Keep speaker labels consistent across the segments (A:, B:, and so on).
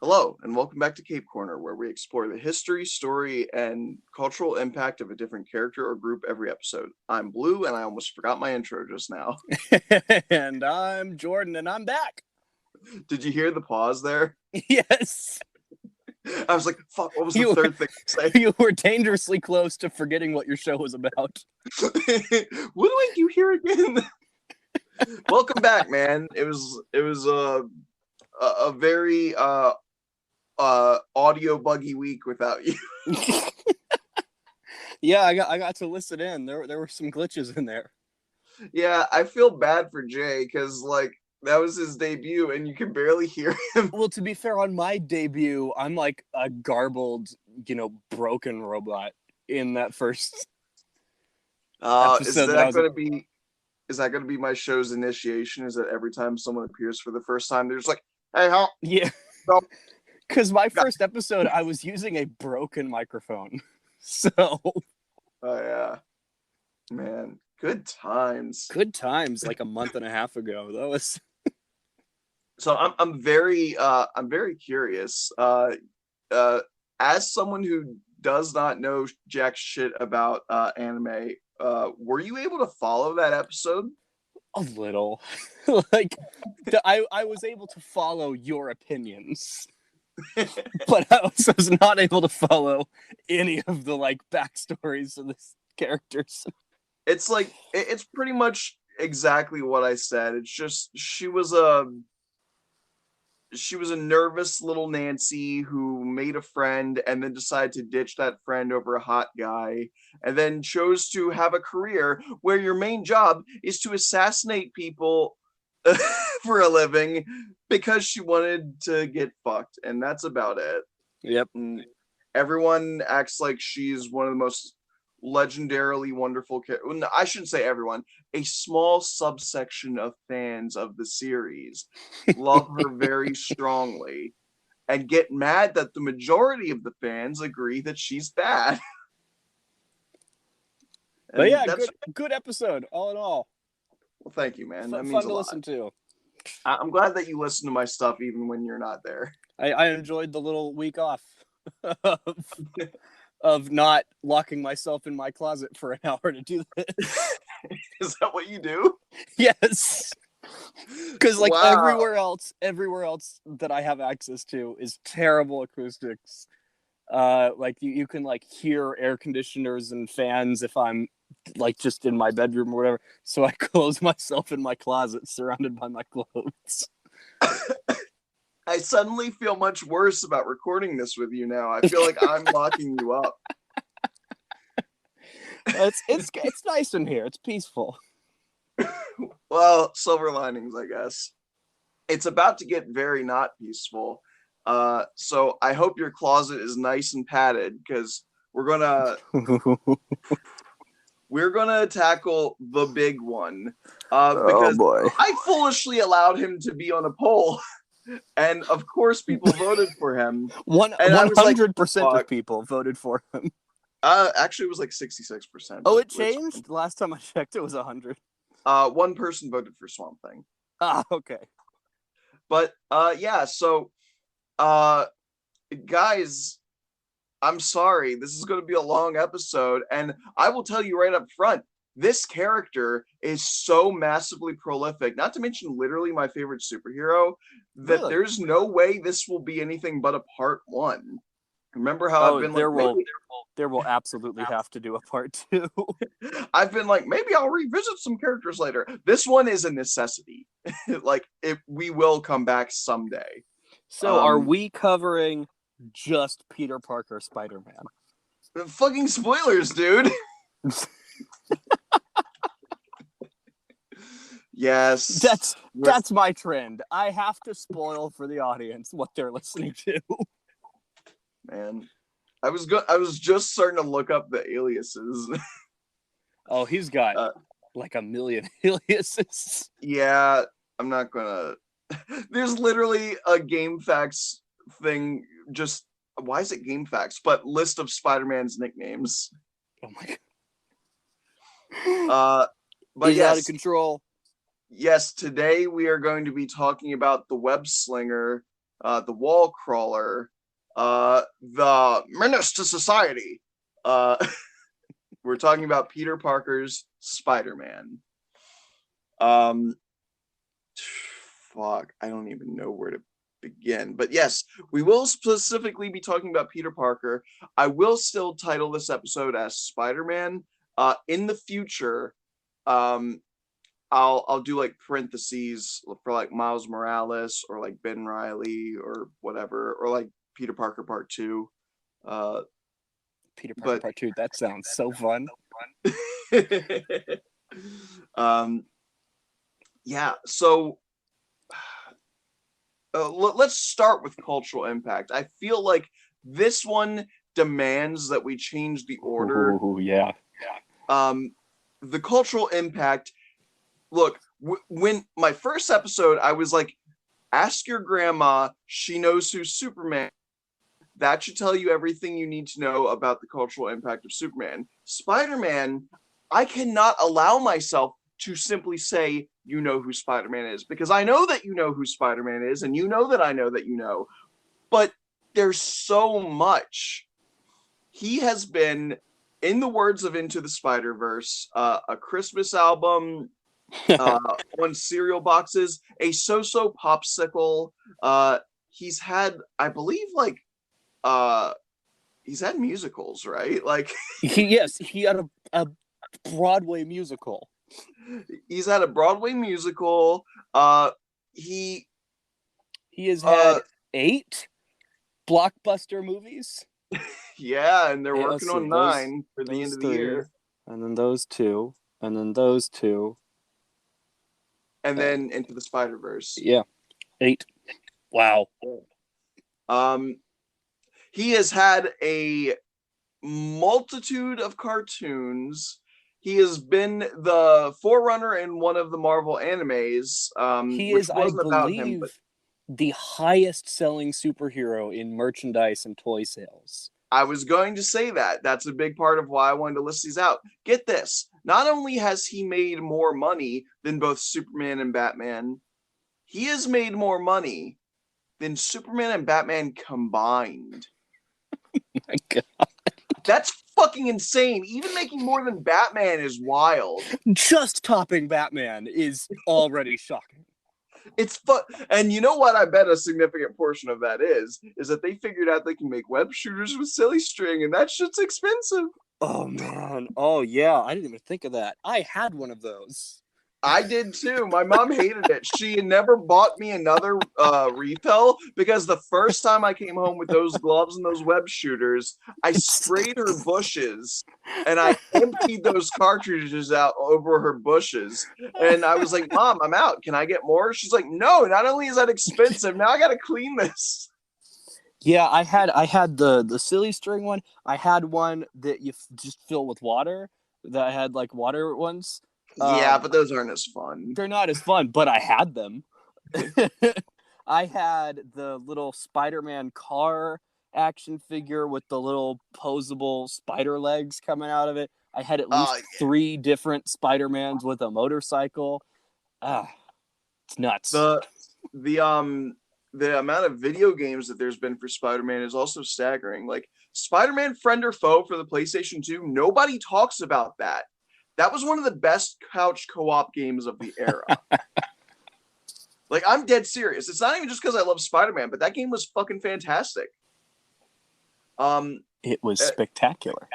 A: Hello, and welcome back to Cape Corner, where we explore the history, story, and cultural impact of a different character or group every episode. I'm Blue, and I almost forgot my intro just now.
B: And I'm Jordan, and I'm back.
A: Did you hear the pause there?
B: Yes.
A: I was like, fuck, what was the third thing to say?
B: You were dangerously close to forgetting what your show was about.
A: What do I do here again? Welcome back, man. It was a very audio buggy week without you.
B: Yeah, I got to listen in. There were some glitches in there.
A: Yeah, I feel bad for Jay because that was his debut and you can barely hear him.
B: Well, to be fair, on my debut, I'm like a garbled, broken robot in that first episode.
A: Is that gonna be my show's initiation? Is that every time someone appears for the first time, they're just like, "Hey, how?"
B: Yeah. Because my first episode, I was using a broken microphone. So.
A: Oh yeah, man, good times.
B: Good times, like a month and a half ago. That was.
A: So I'm very curious. As someone who does not know jack shit about anime, were you able to follow that episode?
B: A little. I was able to follow your opinions. But I was not able to follow any of the backstories of the characters.
A: It's it's pretty much exactly what I said. It's just she was a nervous little Nancy who made a friend and then decided to ditch that friend over a hot guy, and then chose to have a career where your main job is to assassinate people for a living because she wanted to get fucked, and that's about it.
B: Yep.
A: And everyone acts like she's one of the most legendarily wonderful I shouldn't say everyone. A small subsection of fans of the series love her very strongly and get mad that the majority of the fans agree that she's bad.
B: But yeah, good episode all in all.
A: Well, thank you, man. That means
B: fun
A: a
B: to
A: lot.
B: Listen to.
A: I'm glad that you listen to my stuff even when you're not there.
B: I enjoyed the little week off of not locking myself in my closet for an hour to do this.
A: Is that what you do?
B: Yes. Because everywhere else that I have access to is terrible acoustics. You can hear air conditioners and fans if I'm just in my bedroom or whatever. So I close myself in my closet surrounded by my clothes.
A: I suddenly feel much worse about recording this with you now. I feel like I'm locking you up.
B: It's nice in here. It's peaceful.
A: Well, silver linings, I guess. It's about to get very not peaceful. So I hope your closet is nice and padded because we're gonna tackle the big one. Because
B: boy.
A: I foolishly allowed him to be on a poll. And of course, people voted for him.
B: 100% of people voted for him.
A: Actually, it was 66%.
B: Oh, it changed? Last time I checked, it was 100.
A: One person voted for Swamp Thing.
B: Ah, okay.
A: But yeah, so guys, I'm sorry. This is going to be a long episode, and I will tell you right up front, this character is so massively prolific, not to mention literally my favorite superhero, that
B: Really?
A: There's no way this will be anything but a part one. Remember how I've been
B: there will absolutely have to do a part two.
A: I've been maybe I'll revisit some characters later. This one is a necessity. We will come back someday.
B: So are we covering just Peter Parker Spider-Man?
A: Fucking spoilers, dude. Yes.
B: That's my trend. I have to spoil for the audience what they're listening to.
A: Man, I was just starting to look up the aliases.
B: Oh, he's got a million aliases.
A: Yeah, I'm not gonna. There's literally a GameFAQs thing. Just why is it GameFAQs? But list of Spider-Man's nicknames.
B: Oh my
A: god. But
B: he's out of control.
A: Yes, today we are going to be talking about the web slinger the Wall Crawler, the Menace to Society. We're talking about Peter Parker's Spider-Man. Fuck, I don't even know where to begin. But yes, we will specifically be talking about Peter Parker. I will still title this episode as Spider-Man. In the future, I'll do like parentheses for like Miles Morales or like Ben Riley or whatever, or like Peter Parker Part 2.
B: Peter Parker Part 2. That sounds so fun.
A: Yeah, so let's start with cultural impact. I feel like this one demands that we change the order.
B: Ooh, yeah.
A: The cultural impact. Look, when my first episode, I was like, ask your grandma, she knows who's Superman. That should tell you everything you need to know about the cultural impact of Superman. Spider-Man, I cannot allow myself to simply say, you know who Spider-Man is, because I know that you know who Spider-Man is, and you know that I know that you know, but there's so much. He has been, in the words of Into the Spider-Verse, a Christmas album, on cereal boxes, a so-so popsicle. He's had, I believe, like, he's had musicals, right? Like,
B: he had a Broadway musical.
A: He's had a Broadway musical. He
B: has had 8 blockbuster movies.
A: Yeah, and they're working on 9 for the end of the year.
B: And then those 2, and then those 2.
A: And then Into the Spider-Verse.
B: Yeah. 8. Wow.
A: He has had a multitude of cartoons. He has been the forerunner in one of the Marvel animes.
B: He is, I believe, the highest selling superhero in merchandise and toy sales.
A: I was going to say that. That's a big part of why I wanted to list these out. Get this. Not only has he made more money than both Superman and Batman, he has made more money than Superman and Batman combined.
B: Oh my God.
A: That's fucking insane. Even making more than Batman is wild.
B: Just topping Batman is already shocking.
A: It's fun. And you know what I bet a significant portion of that is that they figured out they can make web shooters with silly string, and that shit's expensive.
B: Oh, man. Oh, yeah. I didn't even think of that. I had one of those.
A: I did too. My mom hated it. She never bought me another refill because the first time I came home with those gloves and those web shooters, I sprayed her bushes and I emptied those cartridges out over her bushes. And I was like, Mom, I'm out. Can I get more? She's like, no, not only is that expensive, now I got to clean this.
B: Yeah, I had the silly string one. I had one that you just fill with water. That I had like water ones.
A: Yeah, but those aren't as fun.
B: They're not as fun, but I had them. I had the little Spider-Man car action figure with the little posable spider legs coming out of it. I had at least 3 different Spider-Mans with a motorcycle. It's nuts.
A: The amount of video games that there's been for Spider-Man is also staggering. Like Spider-Man Friend or Foe for the PlayStation 2, nobody talks about that. That was one of the best couch co-op games of the era. Like, I'm dead serious. It's not even just because I love Spider-Man, but that game was fucking fantastic.
B: It was spectacular.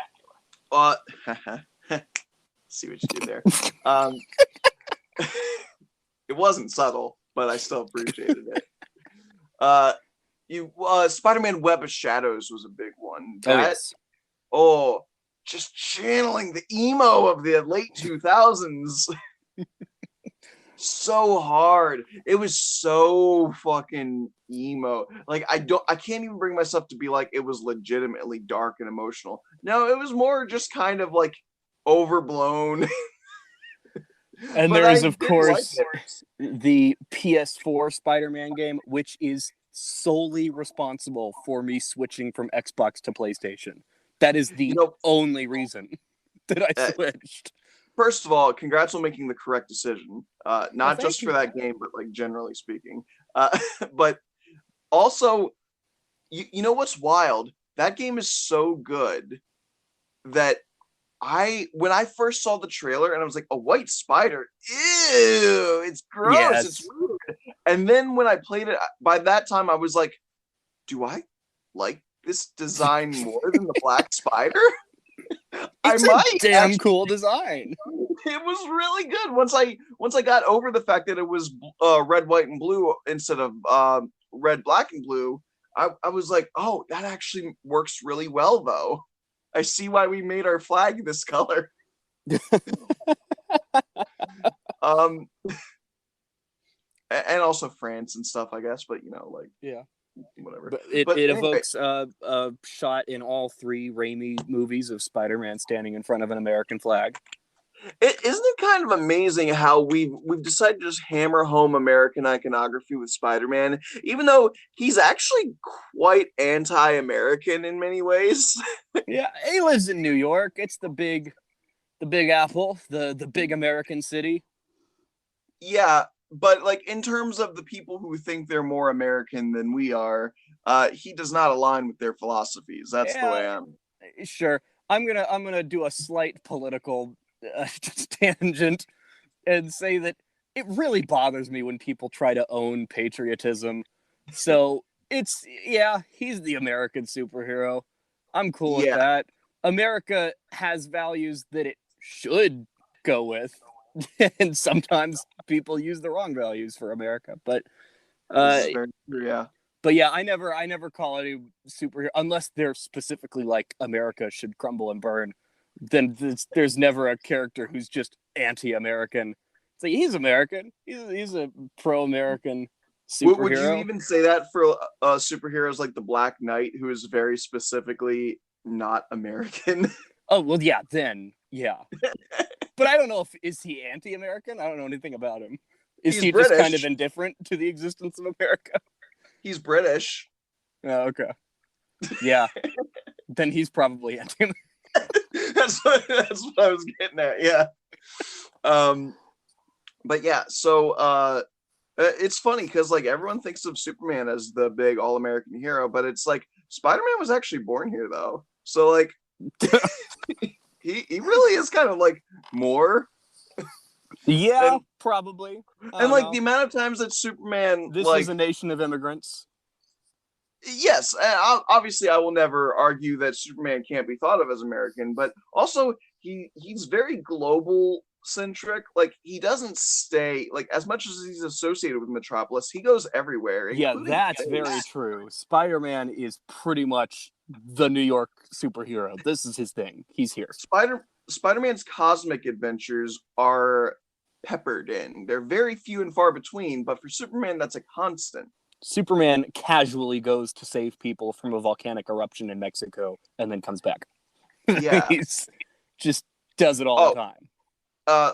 A: See what you did there. It wasn't subtle, but I still appreciated it. Spider-Man Web of Shadows was a big one. Just channeling the emo of the late 2000s. So hard. It was so fucking emo. Like I can't even bring myself to be like it was legitimately dark and emotional. No, it was more just kind of like overblown.
B: And there is, of course, the PS4 Spider-Man game, which is solely responsible for me switching from Xbox to PlayStation. That is the only reason that I switched.
A: First of all, congrats on making the correct decision. Not just for that game, but like generally speaking. But Also, you know what's wild? That game is so good that when I first saw the trailer and I was like, a white spider, ew, it's gross, it's
B: Yes.
A: weird. And then when I played it, by that time I was like, do I like this design more than the black spider? I
B: It's a
A: might
B: damn
A: actually.
B: cool design.
A: It was really good once I got over the fact that it was red, white, and blue instead of red, black, and blue. I was like, oh, that actually works really well, though. I see why we made our flag this color. Um, and also France and stuff, I guess. But like,
B: Yeah.
A: whatever.
B: But it,
A: But
B: it
A: anyway,
B: evokes a shot in all three Raimi movies of Spider-Man standing in front of an American flag.
A: isn't it kind of amazing how we've decided to just hammer home American iconography with Spider-Man, even though he's actually quite anti-American in many ways.
B: Yeah, he lives in New York. It's the Big Apple, the big American city.
A: Yeah, but like in terms of the people who think they're more American than we are, he does not align with their philosophies. That's the
B: Yeah,
A: way I'm.
B: sure. I'm gonna do a slight political tangent and say that it really bothers me when people try to own patriotism. So it's yeah, he's the American superhero. I'm cool with
A: Yeah,
B: that. America has values that it should go with, and sometimes people use the wrong values for America.
A: this
B: Uh,
A: is very true. Yeah.
B: but yeah, I never call any superhero unless they're specifically like America should crumble and burn. Then there's never a character who's just anti-American. It's like he's American. He's a pro-American
A: Would you
B: superhero.
A: even say that for superheroes like the Black Knight, who is very specifically not American?
B: Oh well, yeah. Then yeah, but I don't know if is he anti-American. I don't know anything about him. Is
A: He's
B: he just kind of
A: British.
B: indifferent to the existence of America?
A: He's British.
B: Oh, okay. Yeah. Then he's probably anti-American.
A: That's what I was getting at. Yeah. Um, but yeah, so it's funny because like everyone thinks of Superman as the big all-American hero, but it's like Spider-Man was actually born here though. So like he really is kind of like more.
B: Yeah,
A: and
B: probably. I
A: and
B: don't
A: like
B: know.
A: the amount of times that Superman
B: This is
A: like
B: a nation of immigrants.
A: yes, obviously I will never argue that Superman can't be thought of as American, but also he's very global centric. Like he doesn't stay like as much as he's associated with Metropolis, he goes everywhere,
B: Yeah,
A: including
B: that's very
A: space.
B: true. Spider-Man is pretty much the New York superhero. This is his thing. He's here.
A: Spider-Man's cosmic adventures are peppered in. They're very few and far between, but for Superman, that's a constant.
B: Superman casually goes to save people from a volcanic eruption in Mexico and then comes back.
A: Yeah.
B: He's just does it all the
A: Oh,
B: time.
A: uh,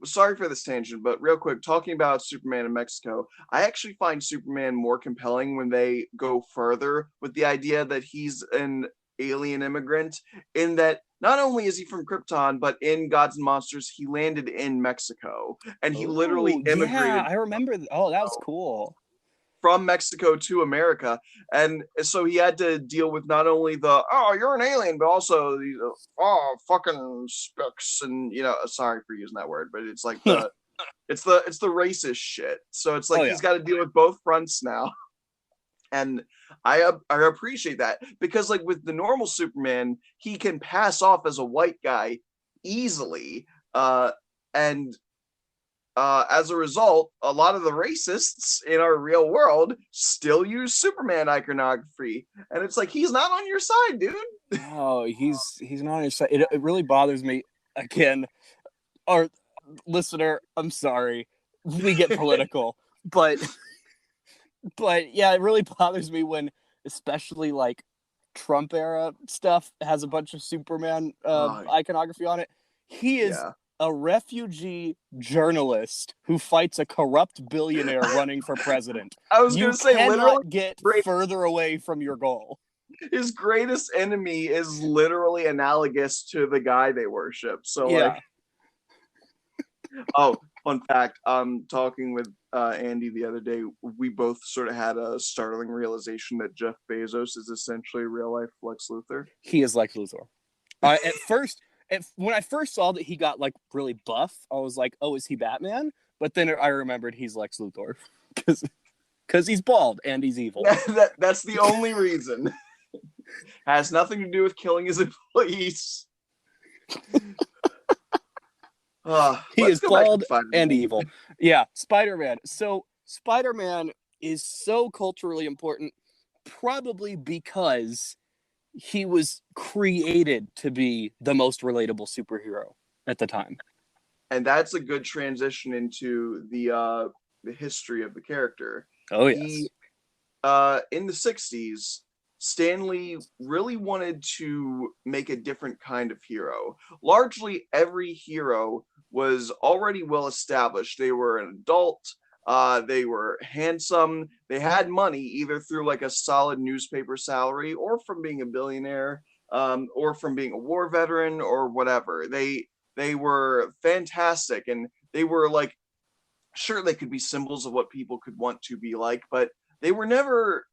A: sorry for this tangent, but real quick, talking about Superman in Mexico, I actually find Superman more compelling when they go further with the idea that he's an alien immigrant, in that not only is he from Krypton, but in Gods and Monsters, he landed in Mexico and he
B: Oh,
A: literally
B: yeah,
A: immigrated
B: I remember. Oh, that was cool.
A: from Mexico to America. And so he had to deal with not only the, oh, you're an alien, but also these, oh, fucking spooks. And, sorry for using that word, but it's like it's the racist shit. So it's
B: Oh
A: like
B: yeah.
A: he's got to deal with both fronts now. And I appreciate that because like with the normal Superman, he can pass off as a white guy easily. And as a result, a lot of the racists in our real world still use Superman iconography, and it's like he's not on your side, dude.
B: Oh, he's not on your side. It really bothers me. Again, our listener, I'm sorry, we get political, but yeah, it really bothers me when, especially like Trump era stuff has a bunch of Superman
A: Oh,
B: iconography on it. He is
A: yeah.
B: a refugee journalist who fights a corrupt billionaire running for president.
A: I was
B: You
A: gonna say literally,
B: cannot get
A: great.
B: further away from your goal.
A: His greatest enemy is literally analogous to the guy they worship. So like,
B: Yeah.
A: oh, Fun fact, talking with Andy the other day, we both sort of had a startling realization that Jeff Bezos is essentially real life Lex Luthor.
B: He is Lex Luthor. At first, when I first saw that he got like really buff, I was like, "Oh, is he Batman?" But then I remembered he's Lex Luthor because he's bald and he's evil.
A: That's the only reason. Has nothing to do with killing his employees.
B: He is bald and evil. Yeah, Spider-Man. So Spider-Man is so culturally important, probably because he was created to be the most relatable superhero at the time.
A: And that's a good transition into the history of the character.
B: Oh yes.
A: In the 60s, Stan Lee really wanted to make a different kind of hero. Largely every hero was already well established. They were an adult, they were handsome, they had money either through like a solid newspaper salary or from being a billionaire, or from being a war veteran or whatever. They were fantastic, and they were like, sure, they could be symbols of what people could want to be like, but they were never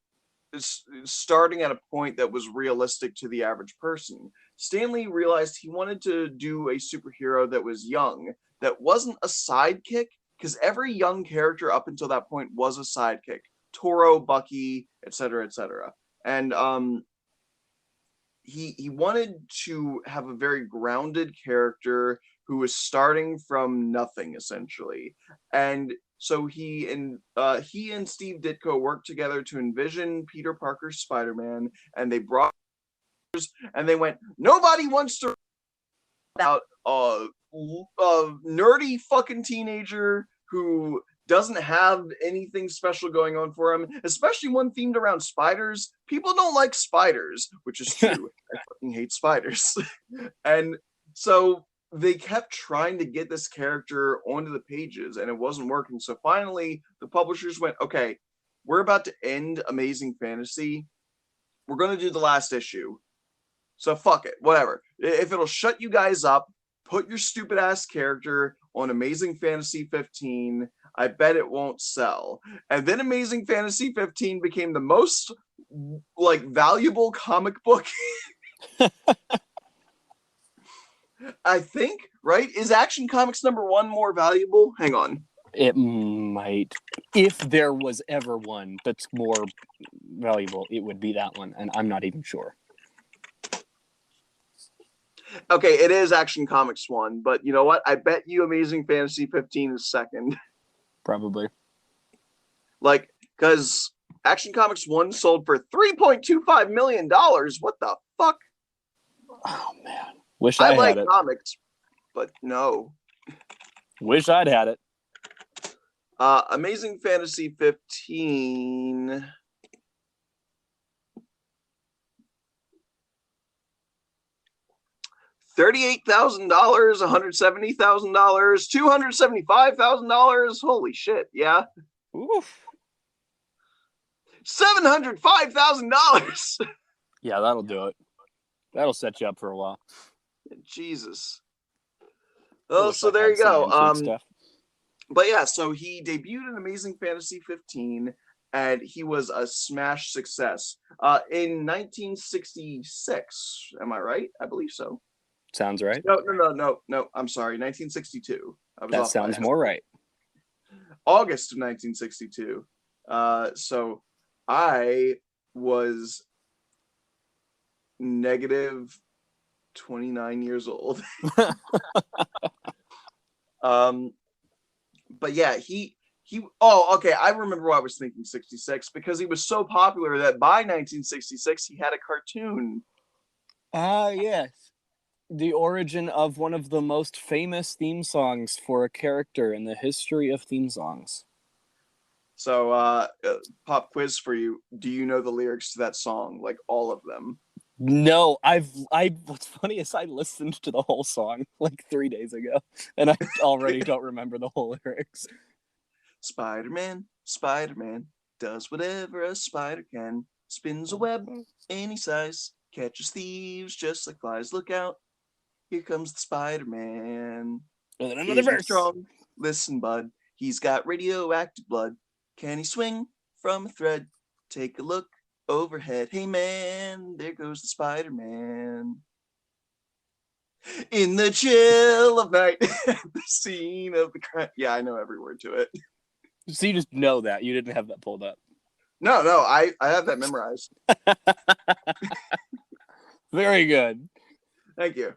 A: starting at a point that was realistic to the average person. Stan Lee realized he wanted to do a superhero that was young, that wasn't a sidekick, because every young character up until that point was a sidekick. Toro, Bucky, etc., etc. And he wanted to have a very grounded character who was starting from nothing, essentially. And so he and Steve Ditko worked together to envision Peter Parker's Spider-Man, and they brought and they went, nobody wants to about a nerdy fucking teenager who doesn't have anything special going on for him, especially one themed around spiders. People don't like spiders, which is true. I fucking hate spiders. And so they kept trying to get this character onto the pages, and it wasn't working. So finally, the publishers went, okay, we're about to end Amazing Fantasy. We're going to do the last issue. So fuck it, whatever. If it'll shut you guys up, put your stupid ass character on Amazing Fantasy 15. I bet it won't sell. And then Amazing Fantasy 15 became the most like valuable comic book. I think, right? Is Action Comics #1 more valuable? Hang on.
B: It might. If there was ever one that's more valuable, it would be that one, and I'm not even sure.
A: Okay, it is Action Comics 1, but you know what? I bet you Amazing Fantasy 15 is second.
B: Probably.
A: Like, because Action Comics 1 sold for $3.25 million. What the fuck?
B: Oh, man. Wish I
A: like
B: had it.
A: Comics, but no.
B: Wish I'd had it.
A: Amazing Fantasy 15. $38,000, $170,000, $275,000. Holy shit! Yeah.
B: Oof.
A: $705,000.
B: Yeah, that'll do it. That'll set you up for a while.
A: Jesus. Oh, so there you go. But yeah, so he debuted in Amazing Fantasy 15, and he was a smash success. In 1966, am I right? I believe so.
B: Sounds right.
A: No. I'm sorry, 1962.
B: That sounds more right.
A: August of 1962. So I was negative 29 years old. But yeah, okay, I remember why I was thinking 66, because he was so popular that by 1966 he had a cartoon.
B: Yes. The origin of one of the most famous theme songs for a character in the history of theme songs.
A: So, pop quiz for you. Do you know the lyrics to that song? Like all of them?
B: No, what's funny is I listened to the whole song like 3 days ago, and I already don't remember the whole lyrics.
A: Spider-Man does whatever a spider can, spins a web any size, catches thieves just like flies. Look out, here comes the Spider-Man.
B: And then another verse.
A: Strong, Listen, bud, he's got radioactive blood. Can he swing from a thread? Take a look overhead. Hey man, there goes the Spider-Man. In the chill of night, the scene of the crime. Yeah, I know every word to it.
B: So you just know that. You didn't have that pulled up.
A: No, I have that memorized.
B: Very good.
A: Thank you.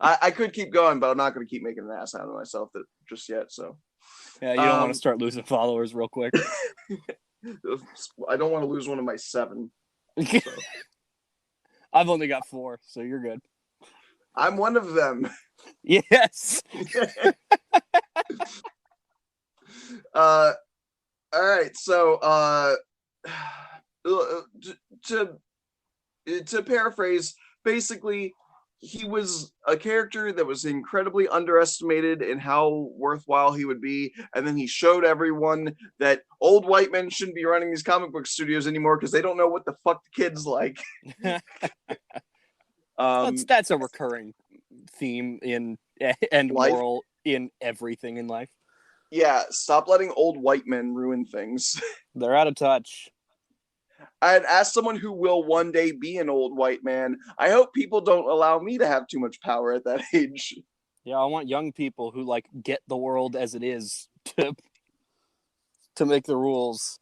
A: I could keep going, but I'm not going to keep making an ass out of myself just yet. So
B: Yeah, you don't want to start losing followers real quick.
A: I don't want to lose one of my 7.
B: So. I've only got 4, so you're good.
A: I'm one of them.
B: Yes.
A: All right. So to paraphrase, basically, he was a character that was incredibly underestimated in how worthwhile he would be, and then he showed everyone that old white men shouldn't be running these comic book studios anymore because they don't know what the fuck the kids like.
B: That's a recurring theme in and
A: life.
B: moral in everything in life.
A: Yeah, stop letting old white men ruin things.
B: They're out of touch.
A: And as someone who will one day be an old white man, I hope people don't allow me to have too much power at that age.
B: Yeah, I want young people who like get the world as it is to make the rules.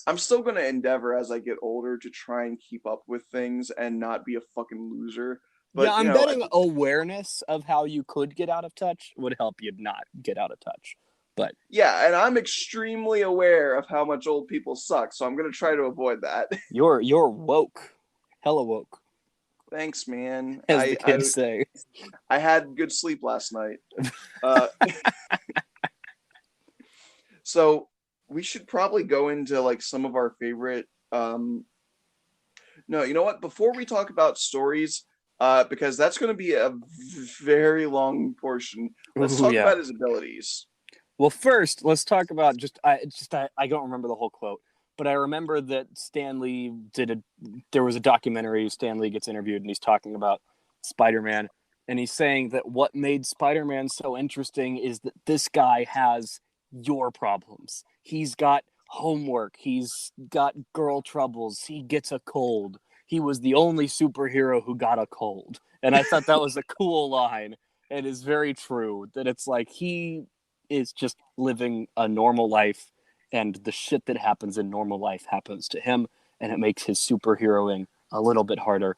A: I'm still going to endeavor as I get older to try and keep up with things and not be a fucking loser. But,
B: yeah, I'm betting awareness of how you could get out of touch would help you not get out of touch. But
A: yeah, and I'm extremely aware of how much old people suck, so I'm going to try to avoid that.
B: You're woke. Hella woke.
A: Thanks, man.
B: As the kids say.
A: I had good sleep last night. So we should probably go into like some of our favorite no, you know what? Before we talk about stories, because that's going to be a very long portion, let's talk about his abilities.
B: Well, first, let's talk about I don't remember the whole quote, but I remember that Stan Lee there was a documentary, Stan Lee gets interviewed and he's talking about Spider-Man, and he's saying that what made Spider-Man so interesting is that this guy has your problems. He's got homework, he's got girl troubles, he gets a cold. He was the only superhero who got a cold. And I thought that was a cool line. It is very true that it's like he is just living a normal life, and the shit that happens in normal life happens to him, and it makes his superheroing a little bit harder.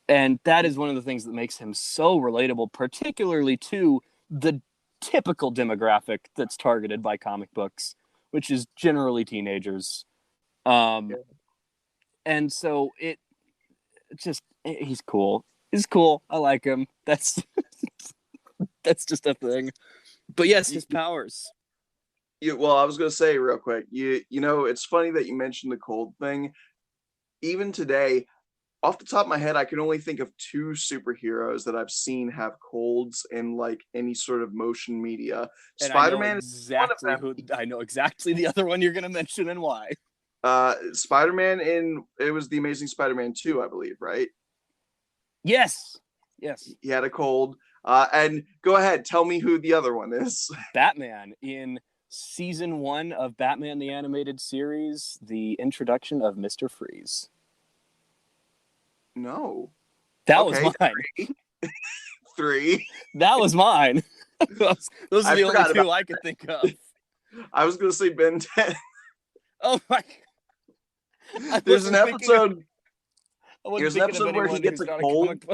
B: And that is one of the things that makes him so relatable, particularly to the typical demographic that's targeted by comic books, which is generally teenagers. And so he's cool. He's cool. I like him. That's just a thing. But yes, his powers.
A: Well, I was going to say real quick, you know, it's funny that you mentioned the cold thing. Even today, off the top of my head, I can only think of 2 superheroes that I've seen have colds in like any sort of motion media.
B: And
A: Spider-Man
B: I know exactly the other one you're going to mention and why.
A: Spider-Man it was the Amazing Spider-Man 2, I believe, right?
B: Yes.
A: He had a cold. And go ahead, tell me who the other one is.
B: Batman in season 1 of Batman the Animated Series, the introduction of Mr. Freeze.
A: No.
B: That was mine.
A: 3.
B: That was mine. Those are the only 2 I could think of.
A: I was going to say Ben 10.
B: Oh my.
A: There's an episode where he gets a cold.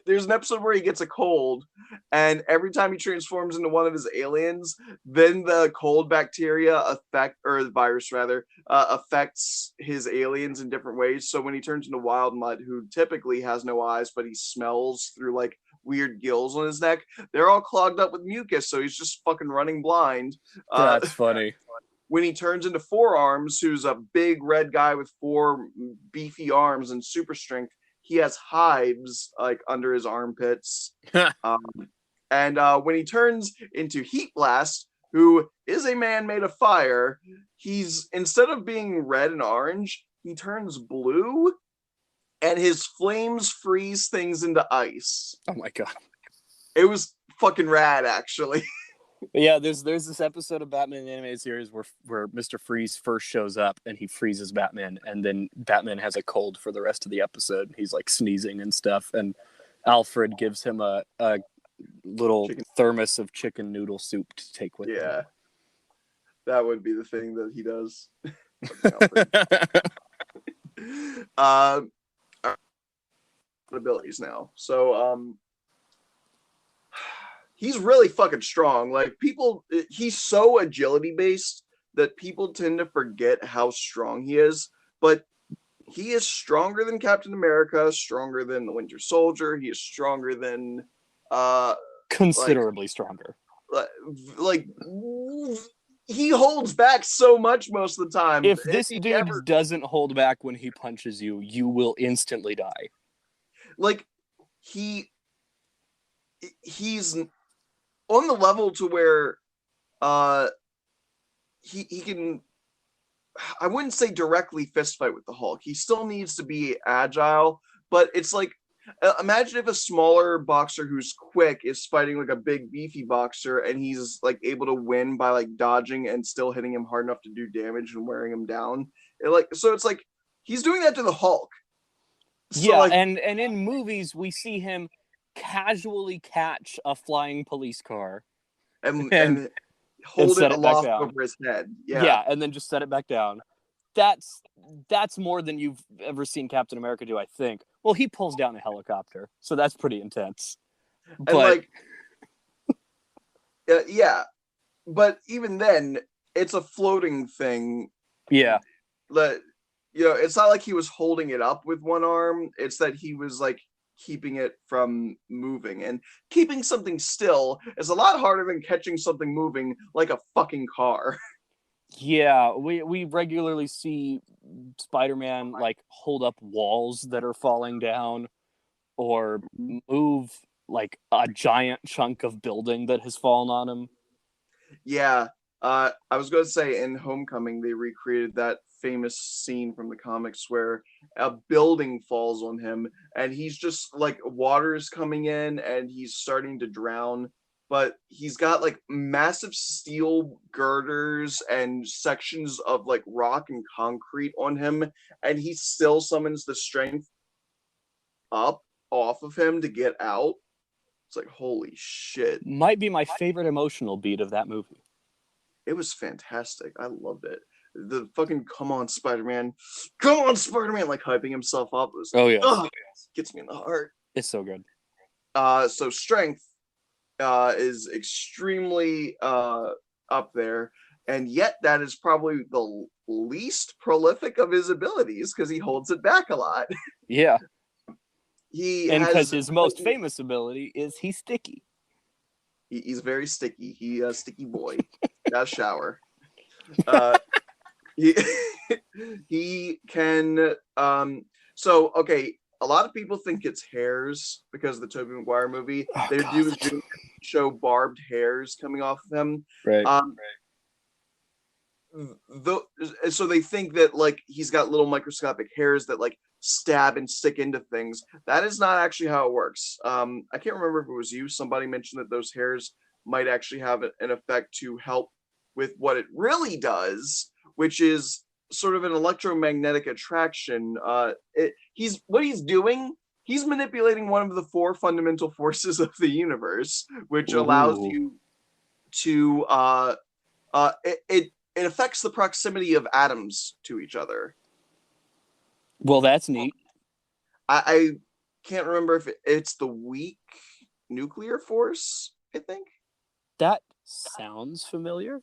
A: There's an episode where he gets a cold, and every time he transforms into one of his aliens, then the cold bacteria affects his aliens in different ways. So when he turns into Wild Mutt, who typically has no eyes, but he smells through like weird gills on his neck, they're all clogged up with mucus, so he's just fucking running blind.
B: That's funny.
A: When he turns into Four-Arms, who's a big red guy with 4 beefy arms and super strength, he has hives like under his armpits. And when he turns into Heat Blast, who is a man made of fire, he's, instead of being red and orange, he turns blue, and his flames freeze things into ice.
B: Oh my god.
A: It was fucking rad, actually.
B: But yeah, there's this episode of Batman the animated series where Mr. Freeze first shows up and he freezes Batman, and then Batman has a cold for the rest of the episode. He's like sneezing and stuff, and Alfred gives him a little
A: Chicken.
B: thermos of chicken noodle soup to take with
A: Yeah,
B: him.
A: that would be the thing that he does. Um, abilities now. So he's really fucking strong. Like he's so agility based that people tend to forget how strong he is. But he is stronger than Captain America, stronger than the Winter Soldier. He is stronger than
B: considerably stronger.
A: Like he holds back so much most of the time.
B: If this dude doesn't hold back when he punches you, you will instantly die.
A: Like he's on the level to where he can, I wouldn't say directly fist fight with the Hulk. He still needs to be agile, but it's like imagine if a smaller boxer who's quick is fighting like a big beefy boxer and he's like able to win by like dodging and still hitting him hard enough to do damage and wearing him down. So it's like he's doing that to the Hulk.
B: So yeah, like, and in movies we see him casually catch a flying police car
A: and hold it aloft over his head.
B: Yeah, and then just set it back down. That's more than you've ever seen Captain America do, I think. Well, he pulls down a helicopter, so that's pretty intense.
A: But and like, yeah, but even then, it's a floating thing.
B: Yeah,
A: it's not like he was holding it up with one arm. It's that he was like keeping it from moving, and keeping something still is a lot harder than catching something moving like a fucking car.
B: Yeah, we regularly see Spider-Man like hold up walls that are falling down or move like a giant chunk of building that has fallen on him.
A: Yeah, I was going to say in Homecoming they recreated that famous scene from the comics where a building falls on him and he's just like water is coming in and he's starting to drown, but he's got like massive steel girders and sections of like rock and concrete on him, and he still summons the strength up off of him to get out. It's like, holy shit.
B: Might be my favorite emotional beat of that movie.
A: It was fantastic. I loved it. The fucking come on Spider-Man, like hyping himself up. Gets me in the heart.
B: It's so good.
A: So strength is extremely up there, and yet that is probably the least prolific of his abilities because he holds it back a lot.
B: Yeah. Because his most famous ability is he's sticky.
A: He's very sticky. He a sticky boy. Got a shower. He can so okay, a lot of people think it's hairs because of the Tobey Maguire movie. They do show barbed hairs coming off of him.
B: Right.
A: So they think that like he's got little microscopic hairs that like stab and stick into things. That is not actually how it works. I can't remember if it was you. Somebody mentioned that those hairs might actually have an effect to help with what it really does, which is sort of an electromagnetic attraction. He's doing. He's manipulating one of the four fundamental forces of the universe, which allows you to it affects the proximity of atoms to each other.
B: Well, that's neat.
A: I can't remember if it's the weak nuclear force, I think.
B: That sounds familiar.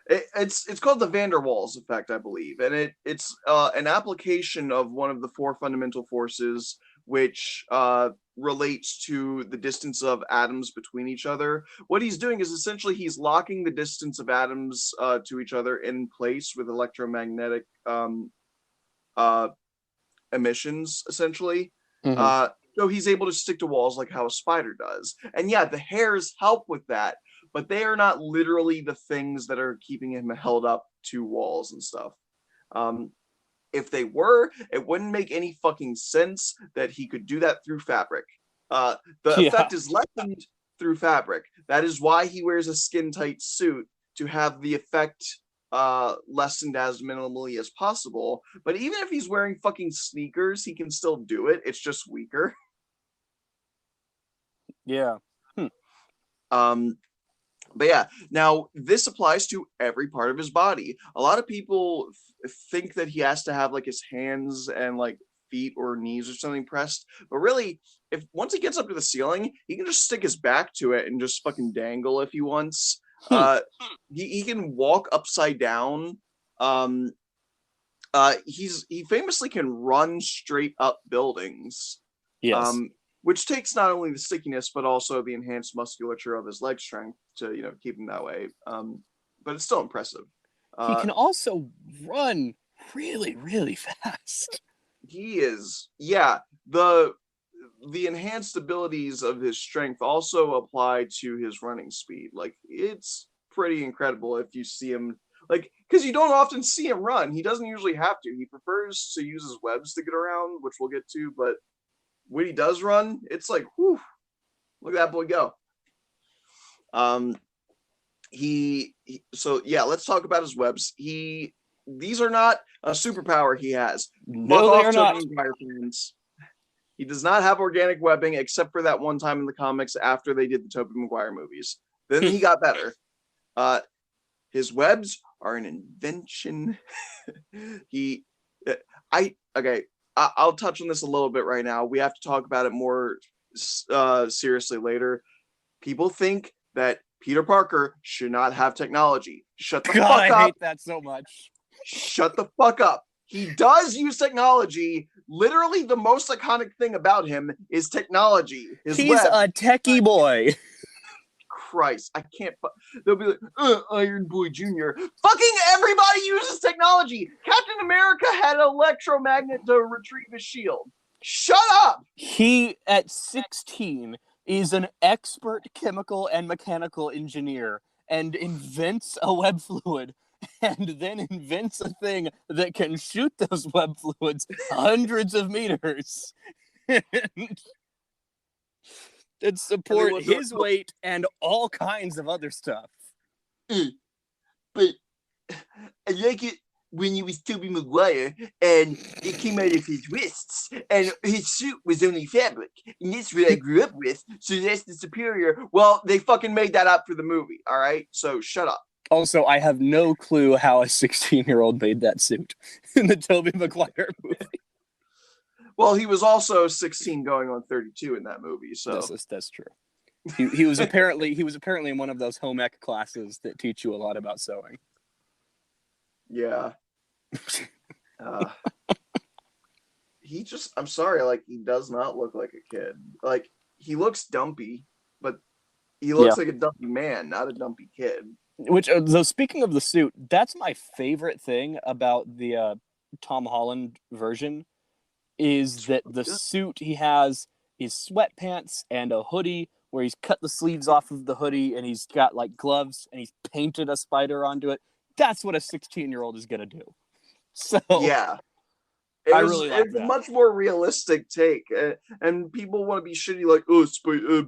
A: It's called the Van der Waals effect, I believe, and it's an application of one of the four fundamental forces, which relates to the distance of atoms between each other. What he's doing is essentially he's locking the distance of atoms to each other in place with electromagnetic emissions, essentially.
B: Mm-hmm.
A: So he's able to stick to walls like how a spider does. And yeah, the hairs help with that, but they are not literally the things that are keeping him held up to walls and stuff. If they were, it wouldn't make any fucking sense that he could do that through fabric. The effect is lessened through fabric. That is why he wears a skin-tight suit, to have the effect lessened as minimally as possible. But even if he's wearing fucking sneakers, he can still do it. It's just weaker.
B: Yeah.
A: But yeah, now this applies to every part of his body. A lot of people think that he has to have like his hands and like feet or knees or something pressed, but really, if once he gets up to the ceiling, he can just stick his back to it and just fucking dangle if he wants. He can walk upside down. He famously can run straight up buildings.
B: Yes.
A: Which takes not only the stickiness but also the enhanced musculature of his leg strength to keep him that way. But it's still impressive.
B: He can also run really, really fast.
A: He is, yeah. The enhanced abilities of his strength also apply to his running speed. Like, it's pretty incredible if you see him, like, because you don't often see him run. He doesn't usually have to. He prefers to use his webs to get around, which we'll get to, but when he does run, it's like, whew, look at that boy go. So yeah, let's talk about his webs. These are not a superpower he has.
B: No, they are not.
A: He does not have organic webbing, except for that one time in the comics after they did the Tobey Maguire movies. Then he got better. His webs are an invention. I'll touch on this a little bit right now. We have to talk about it more seriously later. People think that Peter Parker should not have technology. Shut the fuck up.
B: I hate that so much.
A: Shut the fuck up. He does use technology. Literally, the most iconic thing about him is technology. He's
B: a techie boy.
A: Christ, I can't. They'll be like, Iron Boy Jr. Fucking everybody uses technology. Captain America had an electromagnet to retrieve his shield. Shut up.
B: He, at 16, is an expert chemical and mechanical engineer and invents a web fluid, and then invents a thing that can shoot those web fluids hundreds of meters. And support his weight and all kinds of other stuff.
A: But I like it when he was Tobey Maguire and it came out of his wrists and his suit was only fabric. And that's what I grew up with, so that's the superior. Well, they fucking made that up for the movie, all right? So shut up.
B: Also, I have no clue how a 16-year-old made that suit in the Tobey Maguire movie.
A: Well, he was also 16 going on 32 in that movie, so
B: that's true. He was apparently in one of those home ec classes that teach you a lot about sewing.
A: Yeah. I'm sorry, like, he does not look like a kid. Like, he looks dumpy, but he looks like a dumpy man, not a dumpy kid.
B: Which, though, speaking of the suit, that's my favorite thing about the Tom Holland version, is that the suit he has is sweatpants and a hoodie where he's cut the sleeves off of the hoodie and he's got like gloves and he's painted a spider onto it. That's what a 16-year-old is going to do. So
A: yeah. It's a much more realistic take, and people want to be shitty like,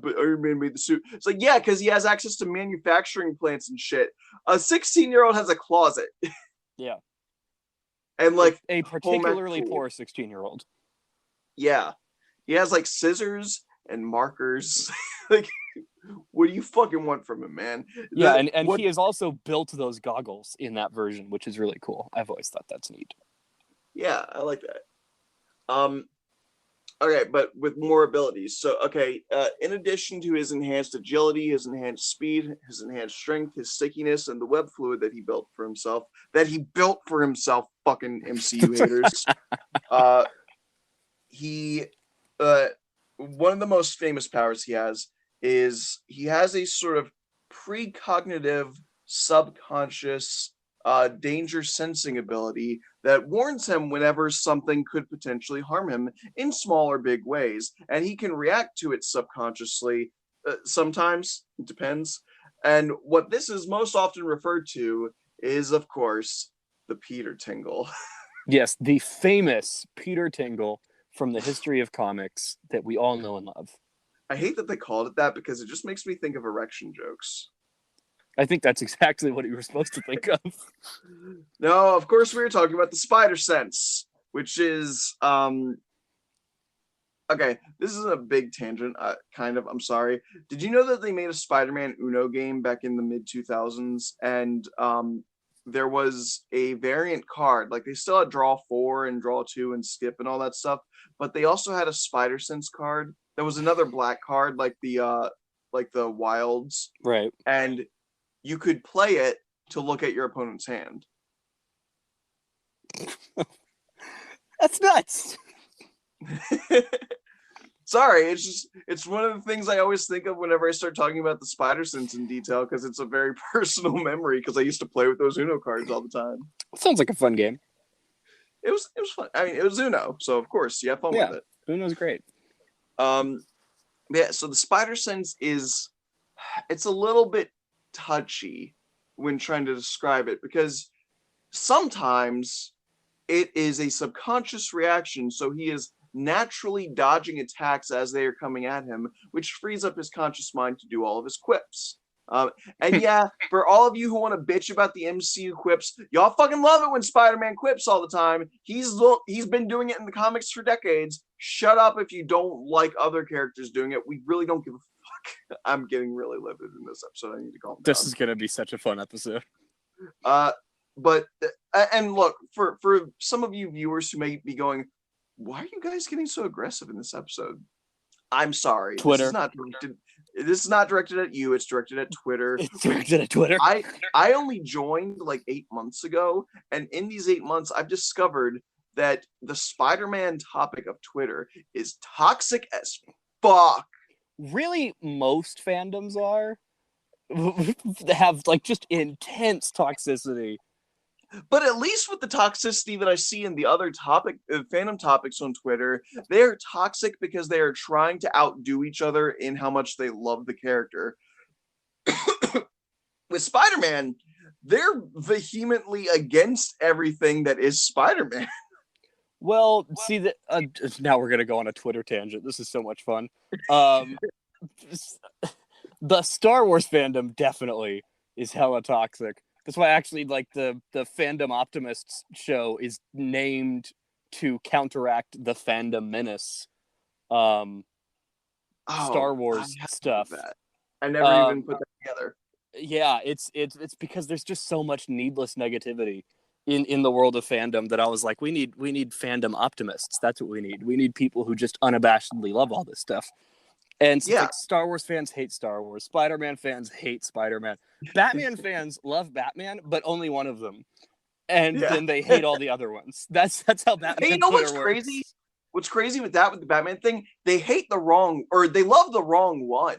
A: but Iron Man made the suit. It's like, yeah, because he has access to manufacturing plants and shit. A 16-year-old has a closet.
B: Yeah.
A: And like
B: a particularly poor 16-year-old.
A: Yeah. He has like scissors and markers. Like, what do you fucking want from him, man?
B: Yeah, and he has also built those goggles in that version, which is really cool. I've always thought that's neat.
A: Yeah, I like that. Okay, but with more abilities. So, in addition to his enhanced agility, his enhanced speed, his enhanced strength, his stickiness, and the web fluid that he built for himself, fucking MCU haters, one of the most famous powers he has is he has a sort of precognitive, subconscious, danger sensing ability that warns him whenever something could potentially harm him in small or big ways, and he can react to it subconsciously. Sometimes it depends. And what this is most often referred to is, of course, the Peter Tingle.
B: Yes, the famous Peter Tingle from the history of comics that we all know and love.
A: I hate that they called it that because it just makes me think of erection jokes.
B: I think that's exactly what you were supposed to think of.
A: No, of course we were talking about the spider sense, which is okay, this is a big tangent, kind of. I'm sorry. Did you know that they made a Spider-Man Uno game back in the mid 2000s, and there was a variant card. Like they still had Draw 4 and Draw 2 and Skip and all that stuff, but they also had a Spider Sense card. There was another black card, like the Wilds,
B: Right.
A: and you could play it to look at your opponent's hand.
B: That's nuts.
A: Sorry, it's one of the things I always think of whenever I start talking about the Spider Sense in detail, because it's a very personal memory, because I used to play with those Uno cards all the time.
B: Sounds like a fun game.
A: It was fun. I mean, it was Uno, so of course you have fun with it.
B: Uno's great.
A: Yeah, so the Spider Sense it's a little bit touchy when trying to describe it, because sometimes it is a subconscious reaction, so he is naturally dodging attacks as they are coming at him, which frees up his conscious mind to do all of his quips. And yeah, for all of you who want to bitch about the MCU quips, y'all fucking love it when Spider-Man quips all the time. He's been doing it in the comics for decades. Shut up if you don't like other characters doing it. We really don't give a fuck. I'm getting really livid in this episode. I need to calm down.
B: This is gonna be such a fun episode.
A: But and look, for some of you viewers who may be going, why are you guys getting so aggressive in this episode? I'm sorry.
B: Twitter.
A: This is not directed at you. It's directed at Twitter.
B: It's directed at Twitter.
A: I only joined like 8 months ago, and in these 8 months, I've discovered that the Spider-Man topic of Twitter is toxic as fuck.
B: Really, most fandoms are have like just intense toxicity.
A: But at least with the toxicity that I see in the other fandom topics on Twitter, they are toxic because they are trying to outdo each other in how much they love the character. With Spider-Man, they're vehemently against everything that is Spider-Man.
B: Well, see that now we're gonna go on a Twitter tangent. This is so much fun. The Star Wars fandom definitely is hella toxic. That's why actually like the Fandom Optimists show is named to counteract the Fandom Menace Star Wars stuff.
A: I never even put that together.
B: Yeah, it's because there's just so much needless negativity in the world of fandom that I was like, we need fandom optimists. That's what we need. We need people who just unabashedly love all this stuff. And so like Star Wars fans hate Star Wars. Spider-Man fans hate Spider-Man. Batman fans love Batman, but only one of them. And then they hate all the other ones. That's how Batman
A: Hey, you know what's
B: works.
A: crazy? What's crazy with the Batman thing? They love the wrong one.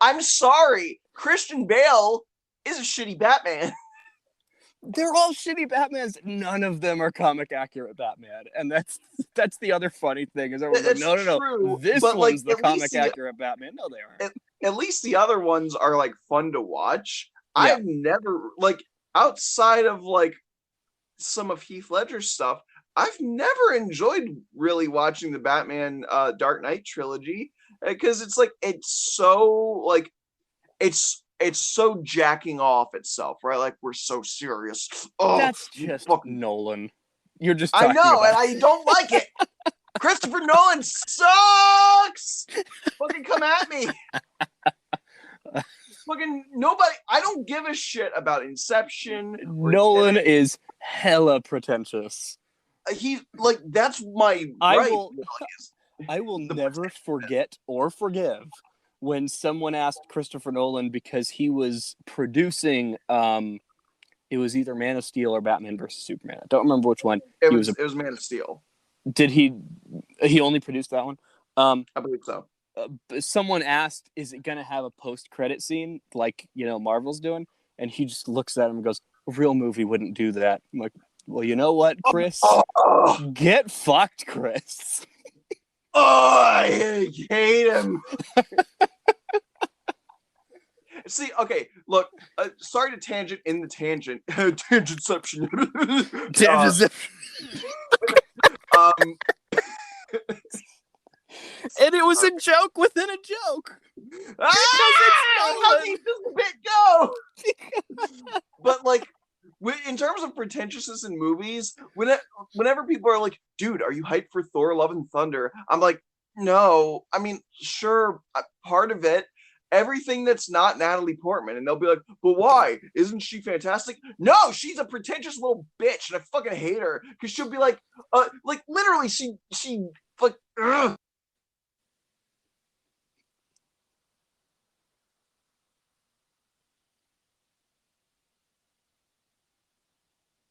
A: I'm sorry. Christian Bale is a shitty Batman.
B: They're all shitty Batmans. None of them are comic accurate Batman, and that's the other funny thing is everyone's like, no, this one's the comic accurate Batman. No, they aren't.
A: At least the other ones are like fun to watch. Yeah. I've never outside of like some of Heath Ledger's stuff, I've never enjoyed really watching the Batman Dark Knight trilogy, because it's so jacking off itself, right? Like, we're so serious. Oh,
B: that's just Nolan. You're just
A: I know, and I don't like it. Christopher Nolan sucks. Fucking come at me. Fucking nobody. I don't give a shit about Inception.
B: Nolan is hella pretentious.
A: He's like, that's my
B: I will never forget or forgive when someone asked Christopher Nolan, because he was producing, it was either Man of Steel or Batman versus Superman. I don't remember which one.
A: It was Man of Steel.
B: Did he only produced that one?
A: I believe so.
B: Someone asked, is it going to have a post-credit scene like, Marvel's doing? And he just looks at him and goes, a real movie wouldn't do that. I'm like, well, you know what, Chris? Get fucked, Chris.
A: I hate him. See, okay, look, sorry to tangent in the tangent. Tangentception.
B: And it was a joke within a joke.
A: How deep does the bit go? But like, in terms of pretentiousness in movies, whenever people are like, "Dude, are you hyped for Thor: Love and Thunder?" I'm like, "No. I mean, sure, part of it." Everything that's not Natalie Portman, and they'll be like, "But why? Isn't she fantastic?" No, she's a pretentious little bitch, and I fucking hate her because she'll be like literally, she like. Ugh.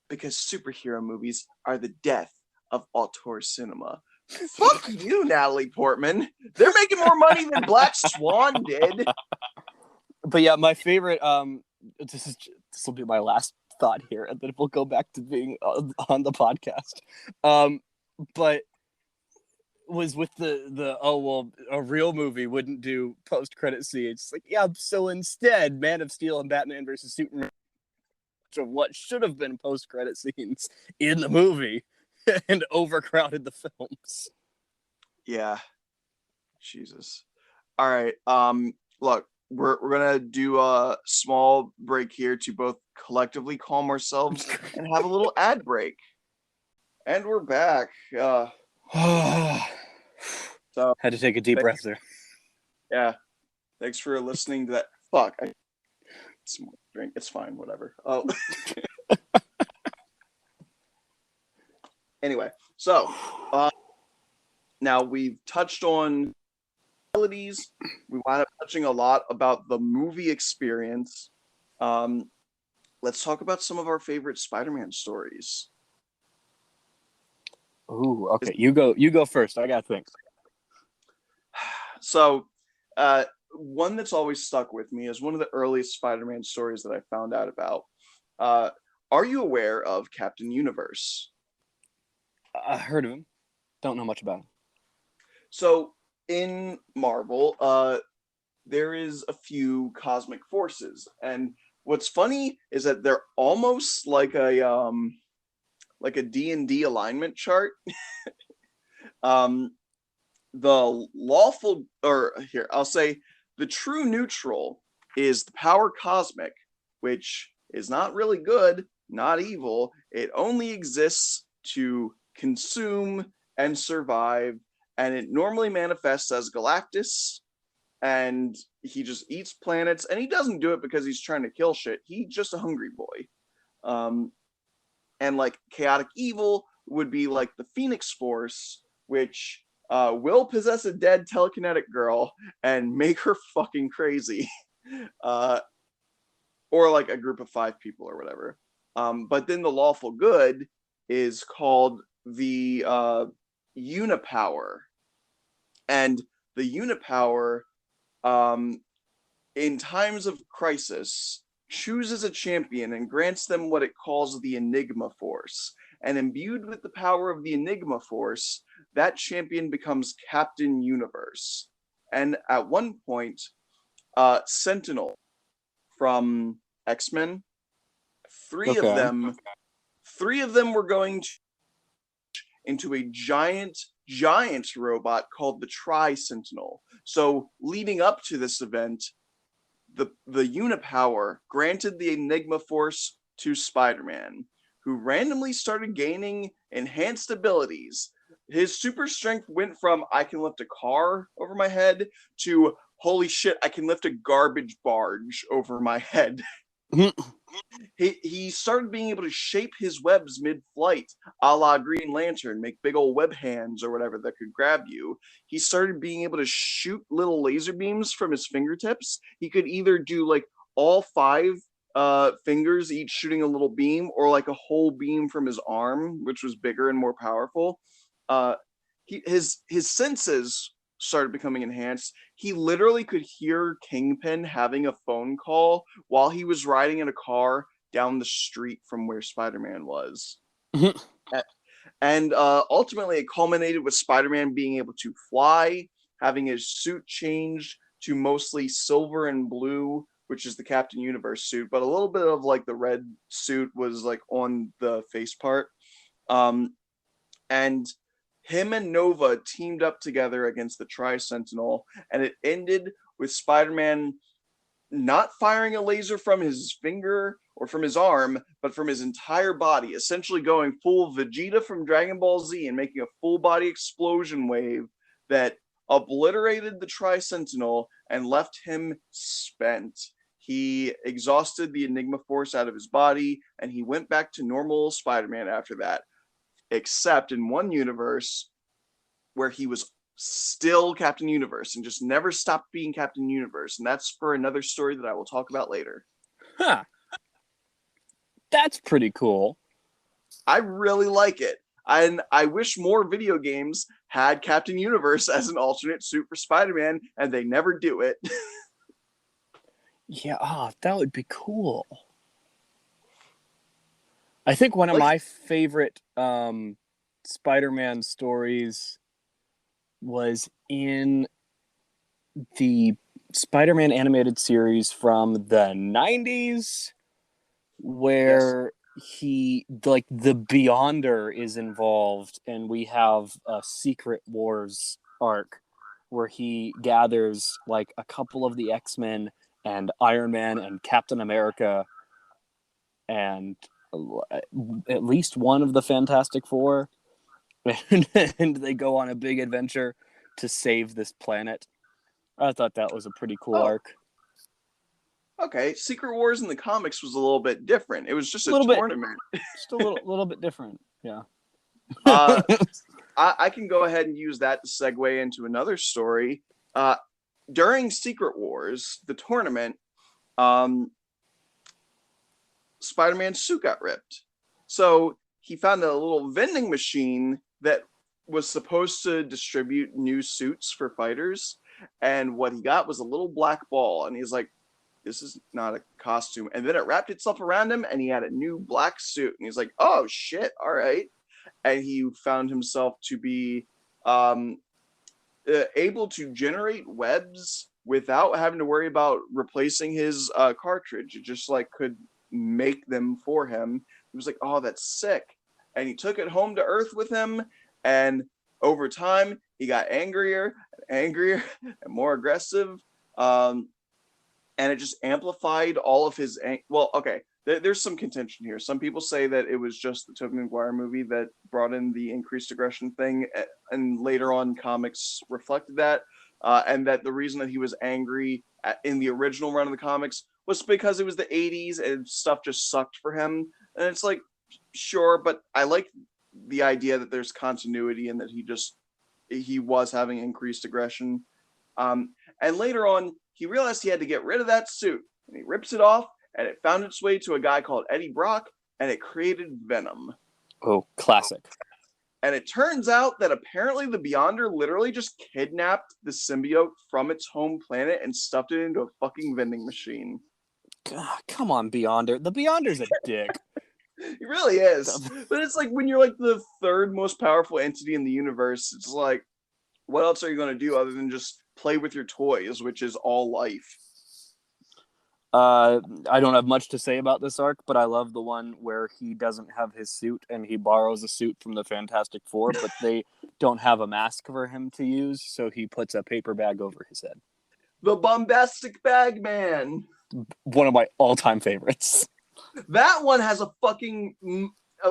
A: Because superhero movies are the death of auteur cinema. Fuck you, Natalie Portman. They're making more money than Black Swan did.
B: But yeah, my favorite. This will be my last thought here, and then we'll go back to being on the podcast. But was with the a real movie wouldn't do post credit scenes. Like, yeah, so instead, Man of Steel and Batman versus Superman of what should have been post credit scenes in the movie and overcrowded the films.
A: Yeah. Jesus. All right. Look, we're gonna do a small break here to both collectively calm ourselves and have a little ad break. And we're back. So
B: had to take a deep breath there.
A: Yeah. Thanks for listening to that. Fuck. Drink. It's fine. Whatever. Oh. Anyway, so now we've touched on melodies. We wound up touching a lot about the movie experience. Let's talk about some of our favorite Spider-Man stories.
B: Ooh, okay. You go first. I gotta think.
A: So, one that's always stuck with me is one of the earliest Spider-Man stories that I found out about. Are you aware of Captain Universe?
B: I heard of him. Don't know much about him.
A: So, in Marvel, there is a few cosmic forces, and what's funny is that they're almost like a D&D alignment chart. The lawful, or here, I'll say the true neutral is the power cosmic, which is not really good, not evil. It only exists to consume and survive, and it normally manifests as Galactus, and he just eats planets, and he doesn't do it because he's trying to kill shit. He's just a hungry boy. And like chaotic evil would be like the Phoenix Force, which will possess a dead telekinetic girl and make her fucking crazy. Or like a group of 5 people or whatever. But then the lawful good is called the Unipower. And the Unipower, in times of crisis, chooses a champion and grants them what it calls the Enigma Force. And imbued with the power of the Enigma Force, that champion becomes Captain Universe. And at one point, Sentinel from X-Men, three of them were going into a giant robot called the Tri-Sentinel. So leading up to this event, the Unipower granted the Enigma Force to Spider-Man, who randomly started gaining enhanced abilities. His super strength went from I can lift a car over my head to holy shit, I can lift a garbage barge over my head. He started being able to shape his webs mid-flight, a la Green Lantern, make big old web hands or whatever that could grab you. He started being able to shoot little laser beams from his fingertips. He could either do like all 5 fingers each shooting a little beam, or like a whole beam from his arm, which was bigger and more powerful. His senses started becoming enhanced. He literally could hear Kingpin having a phone call while he was riding in a car down the street from where Spider-Man was. And ultimately it culminated with Spider-Man being able to fly, having his suit changed to mostly silver and blue, which is the Captain Universe suit, but a little bit of like the red suit was like on the face part. And him and Nova teamed up together against the Tri-Sentinel, and it ended with Spider-Man not firing a laser from his finger or from his arm, but from his entire body, essentially going full Vegeta from Dragon Ball Z and making a full body explosion wave that obliterated the Tri-Sentinel and left him spent. He exhausted the Enigma Force out of his body, and he went back to normal Spider-Man after that, except in one universe where he was still Captain Universe and just never stopped being Captain Universe. And that's for another story that I will talk about later.
B: Huh. That's pretty cool.
A: I really like it. And I wish more video games had Captain Universe as an alternate suit for Spider-Man, and they never do it.
B: Yeah, that would be cool. I think one of my favorite Spider-Man stories was in the Spider-Man animated series from the 90s, where he, like, the Beyonder is involved, and we have a Secret Wars arc where he gathers, like, a couple of the X-Men and Iron Man and Captain America and at least one of the Fantastic Four, and they go on a big adventure to save this planet. I thought that was a pretty cool arc.
A: Okay, Secret Wars in the comics was a little bit different. It was just a tournament.
B: Just a little bit different, yeah.
A: I can go ahead and use that to segue into another story. During Secret Wars, the tournament, Spider-Man's suit got ripped. So he found a little vending machine that was supposed to distribute new suits for fighters. And what he got was a little black ball. And he's like, this is not a costume. And then it wrapped itself around him and he had a new black suit. And he's like, oh shit, all right. And he found himself to be able to generate webs without having to worry about replacing his cartridge. It just like could make them for him. He was like, oh, that's sick. And he took it home to Earth with him. And over time, he got angrier and angrier and more aggressive. And it just amplified all of his... Well, okay, there's some contention here. Some people say that it was just the Tobey Maguire movie that brought in the increased aggression thing, and later on comics reflected that, and that the reason that he was angry in the original run of the comics was because it was the 80s and stuff just sucked for him. And it's like, sure, but I like the idea that there's continuity and that he was having increased aggression. And later on, he realized he had to get rid of that suit, and he rips it off, and it found its way to a guy called Eddie Brock, and it created Venom.
B: Oh, classic.
A: And it turns out that apparently the Beyonder literally just kidnapped the symbiote from its home planet and stuffed it into a fucking vending machine.
B: God, come on, Beyonder. The Beyonder's a dick.
A: He really is. But it's like when you're like the third most powerful entity in the universe, it's like, what else are you going to do other than just play with your toys, which is all life?
B: I don't have much to say about this arc, but I love the one where he doesn't have his suit and he borrows a suit from the Fantastic Four, but they don't have a mask for him to use, so he puts a paper bag over his head.
A: The Bombastic Bag Man.
B: One of my all-time favorites.
A: That one has a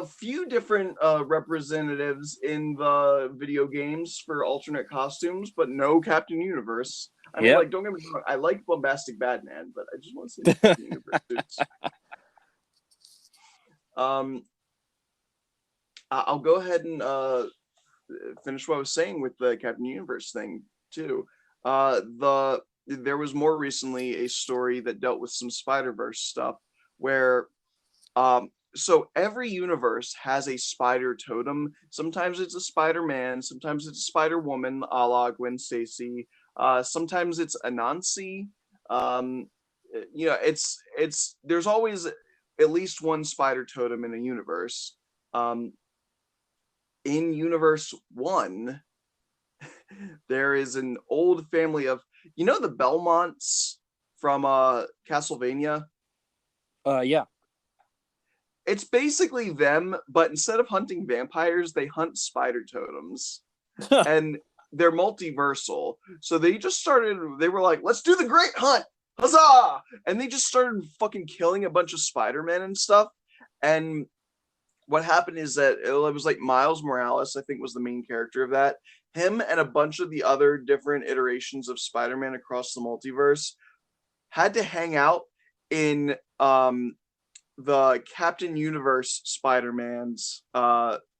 A: few different representatives in the video games for alternate costumes, but no Captain Universe. I mean, like, don't get me wrong, I like Bombastic Batman, but I just want to see Captain Universe suits. I'll go ahead and finish what I was saying with the Captain Universe thing too. There was more recently a story that dealt with some Spider-Verse stuff where so every universe has a spider totem. Sometimes it's a Spider-Man, sometimes it's a Spider-Woman, a la Gwen Stacy. Sometimes it's Anansi. It's there's always at least one spider totem in a universe. In universe 1, there is an old family of, the Belmonts from Castlevania?
B: Yeah.
A: It's basically them, but instead of hunting vampires, they hunt spider totems. And they're multiversal. So they were like, let's do the great hunt. Huzzah! And they just started fucking killing a bunch of Spider-Men and stuff. And what happened is that it was like Miles Morales, I think, was the main character of that. Him and a bunch of the other different iterations of Spider-Man across the multiverse had to hang out in the Captain Universe Spider-Man's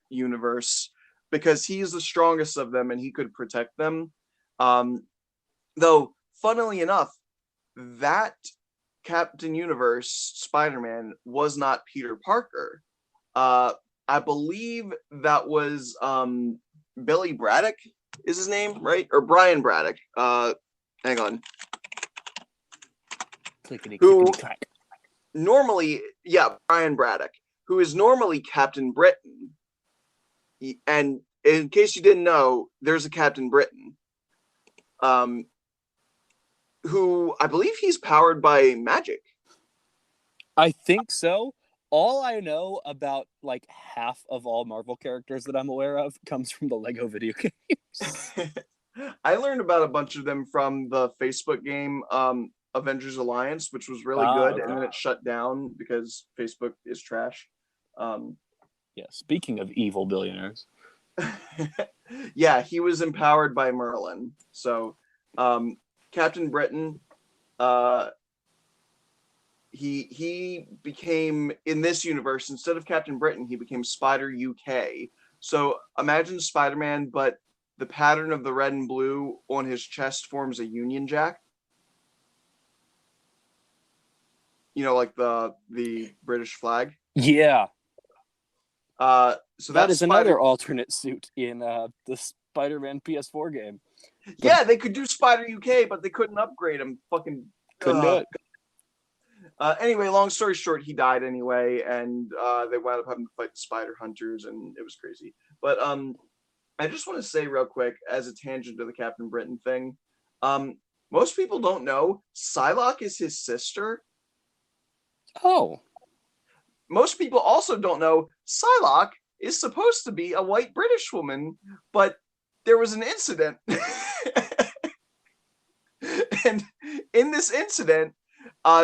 A: universe because he's the strongest of them and he could protect them. Though, funnily enough, that Captain Universe Spider-Man was not Peter Parker. I believe that was Billy Braddock is his name, right? Or Brian Braddock. Hang on.
B: Clickety,
A: who
B: clickety, clack.
A: normally, Brian Braddock, who is normally Captain Britain. And in case you didn't know, there's a Captain Britain. Who I believe he's powered by magic.
B: I think so. All I know about like half of all Marvel characters that I'm aware of comes from the Lego video games.
A: I learned about a bunch of them from the Facebook game Avengers Alliance, which was really good,
B: Okay.
A: and then it shut down because Facebook is trash.
B: Yeah, speaking of evil billionaires.
A: Yeah, he was empowered by Merlin. So Captain Britain, he became, in this universe, instead of Captain Britain, he became Spider UK. So imagine Spider-Man, but the pattern of the red and blue on his chest forms a Union Jack. You know, like the British flag.
B: Yeah.
A: So
B: that is another alternate suit in the Spider-Man PS4 game.
A: Yeah, they could do Spider UK, but they couldn't upgrade him. Fucking
B: couldn't do it.
A: Anyway, long story short, he died anyway, and they wound up having to fight the Spider Hunters, and it was crazy. But I just want to say real quick, as a tangent to the Captain Britain thing, most people don't know Psylocke is his sister.
B: Oh.
A: Most people also don't know Psylocke is supposed to be a white British woman, but there was an incident. And in this incident,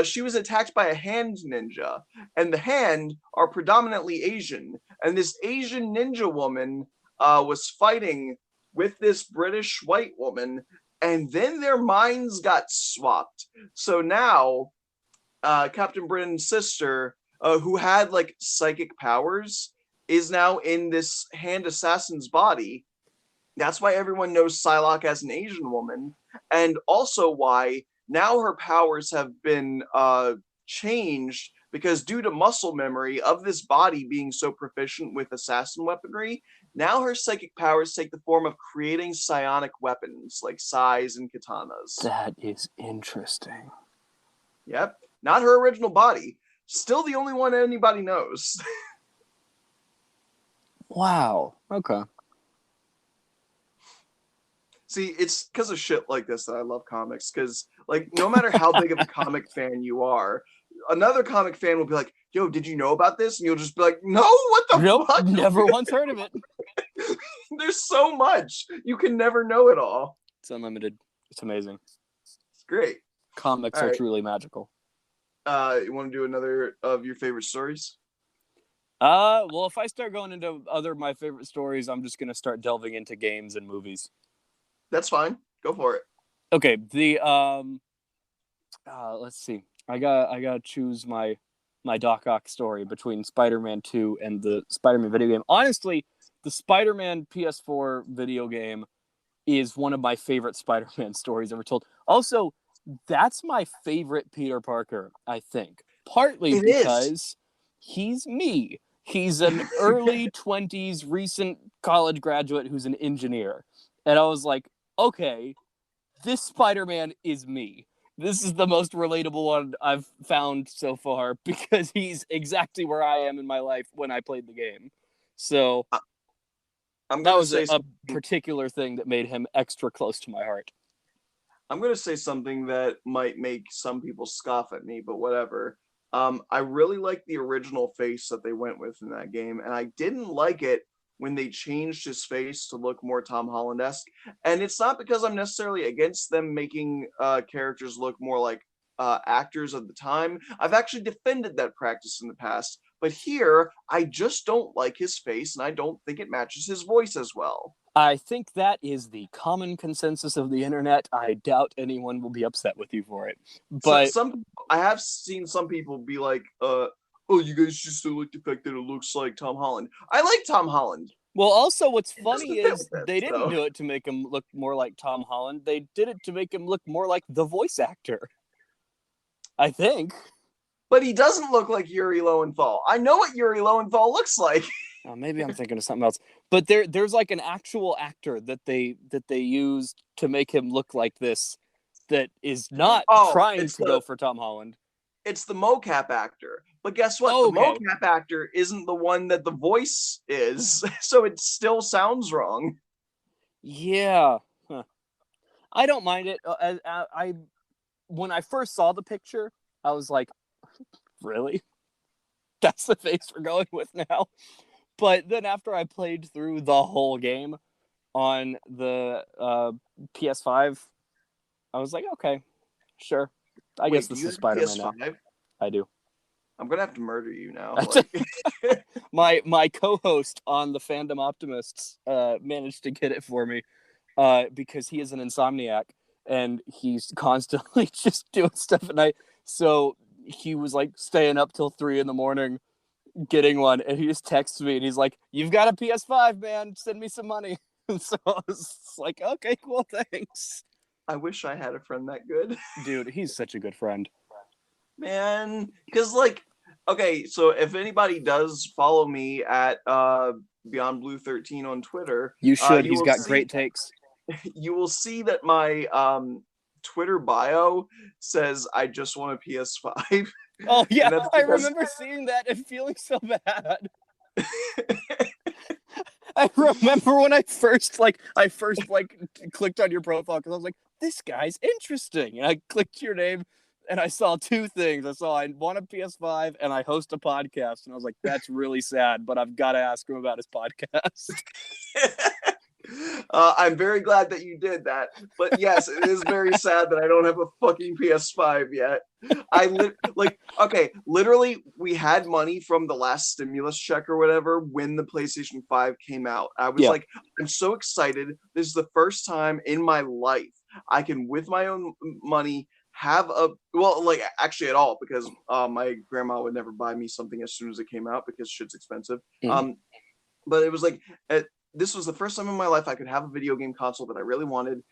A: she was attacked by a hand ninja, and the hand are predominantly Asian. And this Asian ninja woman was fighting with this British white woman, and then their minds got swapped. So now, Captain Britain's sister, who had like psychic powers, is now in this hand assassin's body. That's why everyone knows Psylocke as an Asian woman, and also why now her powers have been changed, because due to muscle memory of this body being so proficient with assassin weaponry, now her psychic powers take the form of creating psionic weapons like sais and katanas.
B: That is interesting.
A: Yep. Not her original body. Still the only one anybody knows.
B: Wow. Okay.
A: See, it's because of shit like this that I love comics, because, like, no matter how big of a comic fan you are, another comic fan will be like, yo, did you know about this? And you'll just be like, no, what the fuck?
B: Never once heard of it.
A: There's so much. You can never know it all.
B: It's unlimited. It's amazing.
A: It's great.
B: Comics are truly magical.
A: You want to do another of your favorite stories?
B: Well, if I start going into other my favorite stories, I'm just going to start delving into games and movies.
A: That's fine. Go for it.
B: Okay, let's see. I gotta choose my Doc Ock story between Spider-Man 2 and the Spider-Man video game. Honestly, the Spider-Man PS4 video game is one of my favorite Spider-Man stories ever told. Also, that's my favorite Peter Parker, I think. Partly because he's me. He's an early 20s recent college graduate who's an engineer. And I was like, okay, this Spider-Man is me. This is the most relatable one I've found so far, because he's exactly where I am in my life when I played the game. So that was a particular thing that made him extra close to my heart.
A: I'm going to say something that might make some people scoff at me, but whatever. I really like the original face that they went with in that game, and I didn't like it when they changed his face to look more Tom Holland-esque. And it's not because I'm necessarily against them making characters look more like actors of the time. I've actually defended that practice in the past, but here I just don't like his face, and I don't think it matches his voice as well.
B: I think that is the common consensus of the internet. I doubt anyone will be upset with you for it.
A: So
B: But
A: I have seen some people be like, "Oh, you guys just don't like the fact that it looks like Tom Holland." I like Tom Holland.
B: well, also what's
A: It
B: funny
A: doesn't fit
B: is
A: with this,
B: they didn't
A: though.
B: do it to make him look more like Tom Holland. They did it to make him look more like the voice actor. I think.
A: But he doesn't look like Yuri Lowenthal. I know what Yuri Lowenthal looks like.
B: Maybe I'm thinking of something else. But there's like an actual actor that they used to make him look like this that is not
A: Oh,
B: trying to go for Tom Holland.
A: it's the mocap actor. But guess what?
B: Oh,
A: The
B: okay.
A: mocap actor isn't the one that the voice is, so it still sounds wrong.
B: Yeah. Huh. I don't mind it. I when I first saw the picture, I was like, really? That's the face we're going with now. But then after I played through the whole game on the PS5, I was like, okay, sure. I guess this is Spider-Man now. I do.
A: I'm gonna have to murder you now.
B: My co-host on the Fandom Optimists managed to get it for me because he is an insomniac and he's constantly just doing stuff at night. So he was like staying up till 3 a.m. getting one, and he just texts me and he's like, "You've got a PS5, man. Send me some money." And so I was like, "Okay, cool, thanks."
A: I wish I had a friend that good.
B: Dude, he's such a good friend.
A: Man, because like, okay, so if anybody does follow me at Beyond Blue 13 on Twitter,
B: you should. He's got great takes.
A: You will see that my Twitter bio says I just want a PS5.
B: Oh yeah, I remember seeing that and feeling so bad. I remember when I first clicked on your profile because I was like, this guy's interesting. And I clicked your name and I saw two things. I saw I want a PS5 and I host a podcast. And I was like, that's really sad, but I've got to ask him about his podcast.
A: I'm very glad that you did that. But yes, it is very sad that I don't have a fucking PS5 yet. Literally, we had money from the last stimulus check or whatever when the PlayStation 5 came out. I was like, I'm so excited. This is the first time in my life I can, with my own money, have actually at all, because my grandma would never buy me something as soon as it came out because shit's expensive. But it was like, this was the first time in my life I could have a video game console that I really wanted,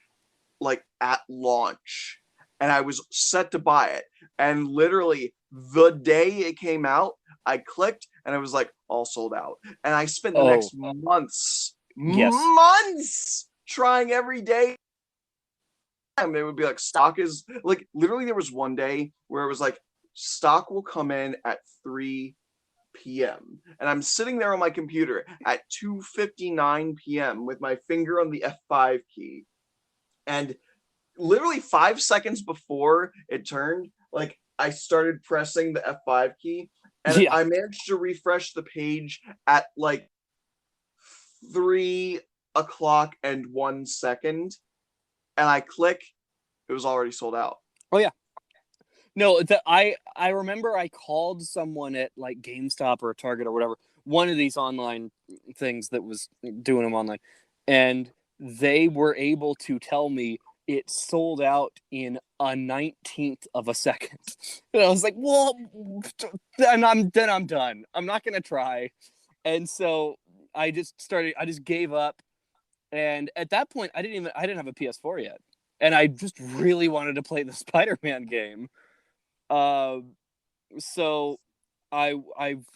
A: like at launch. And I was set to buy it. And literally the day it came out, I clicked and I was like, all sold out. And I spent the next months trying every day. And they would be like, stock is like, literally there was one day where it was like, stock will come in at 3 p.m. and I'm sitting there on my computer at 2:59 p.m. with my finger on the F5 key, and literally 5 seconds before it turned, like I started pressing the F5 key, and I managed to refresh the page at like 3:01, and I click, it was already sold out.
B: Oh yeah. No, I remember I called someone at like GameStop or Target or whatever, one of these online things that was doing them online, and they were able to tell me it sold out in a 19th of a second. And I was like, well, then I'm done. I'm not gonna try. And so I just gave up. And at that point, I didn't have a PS4 yet, and I just really wanted to play the Spider-Man game. So I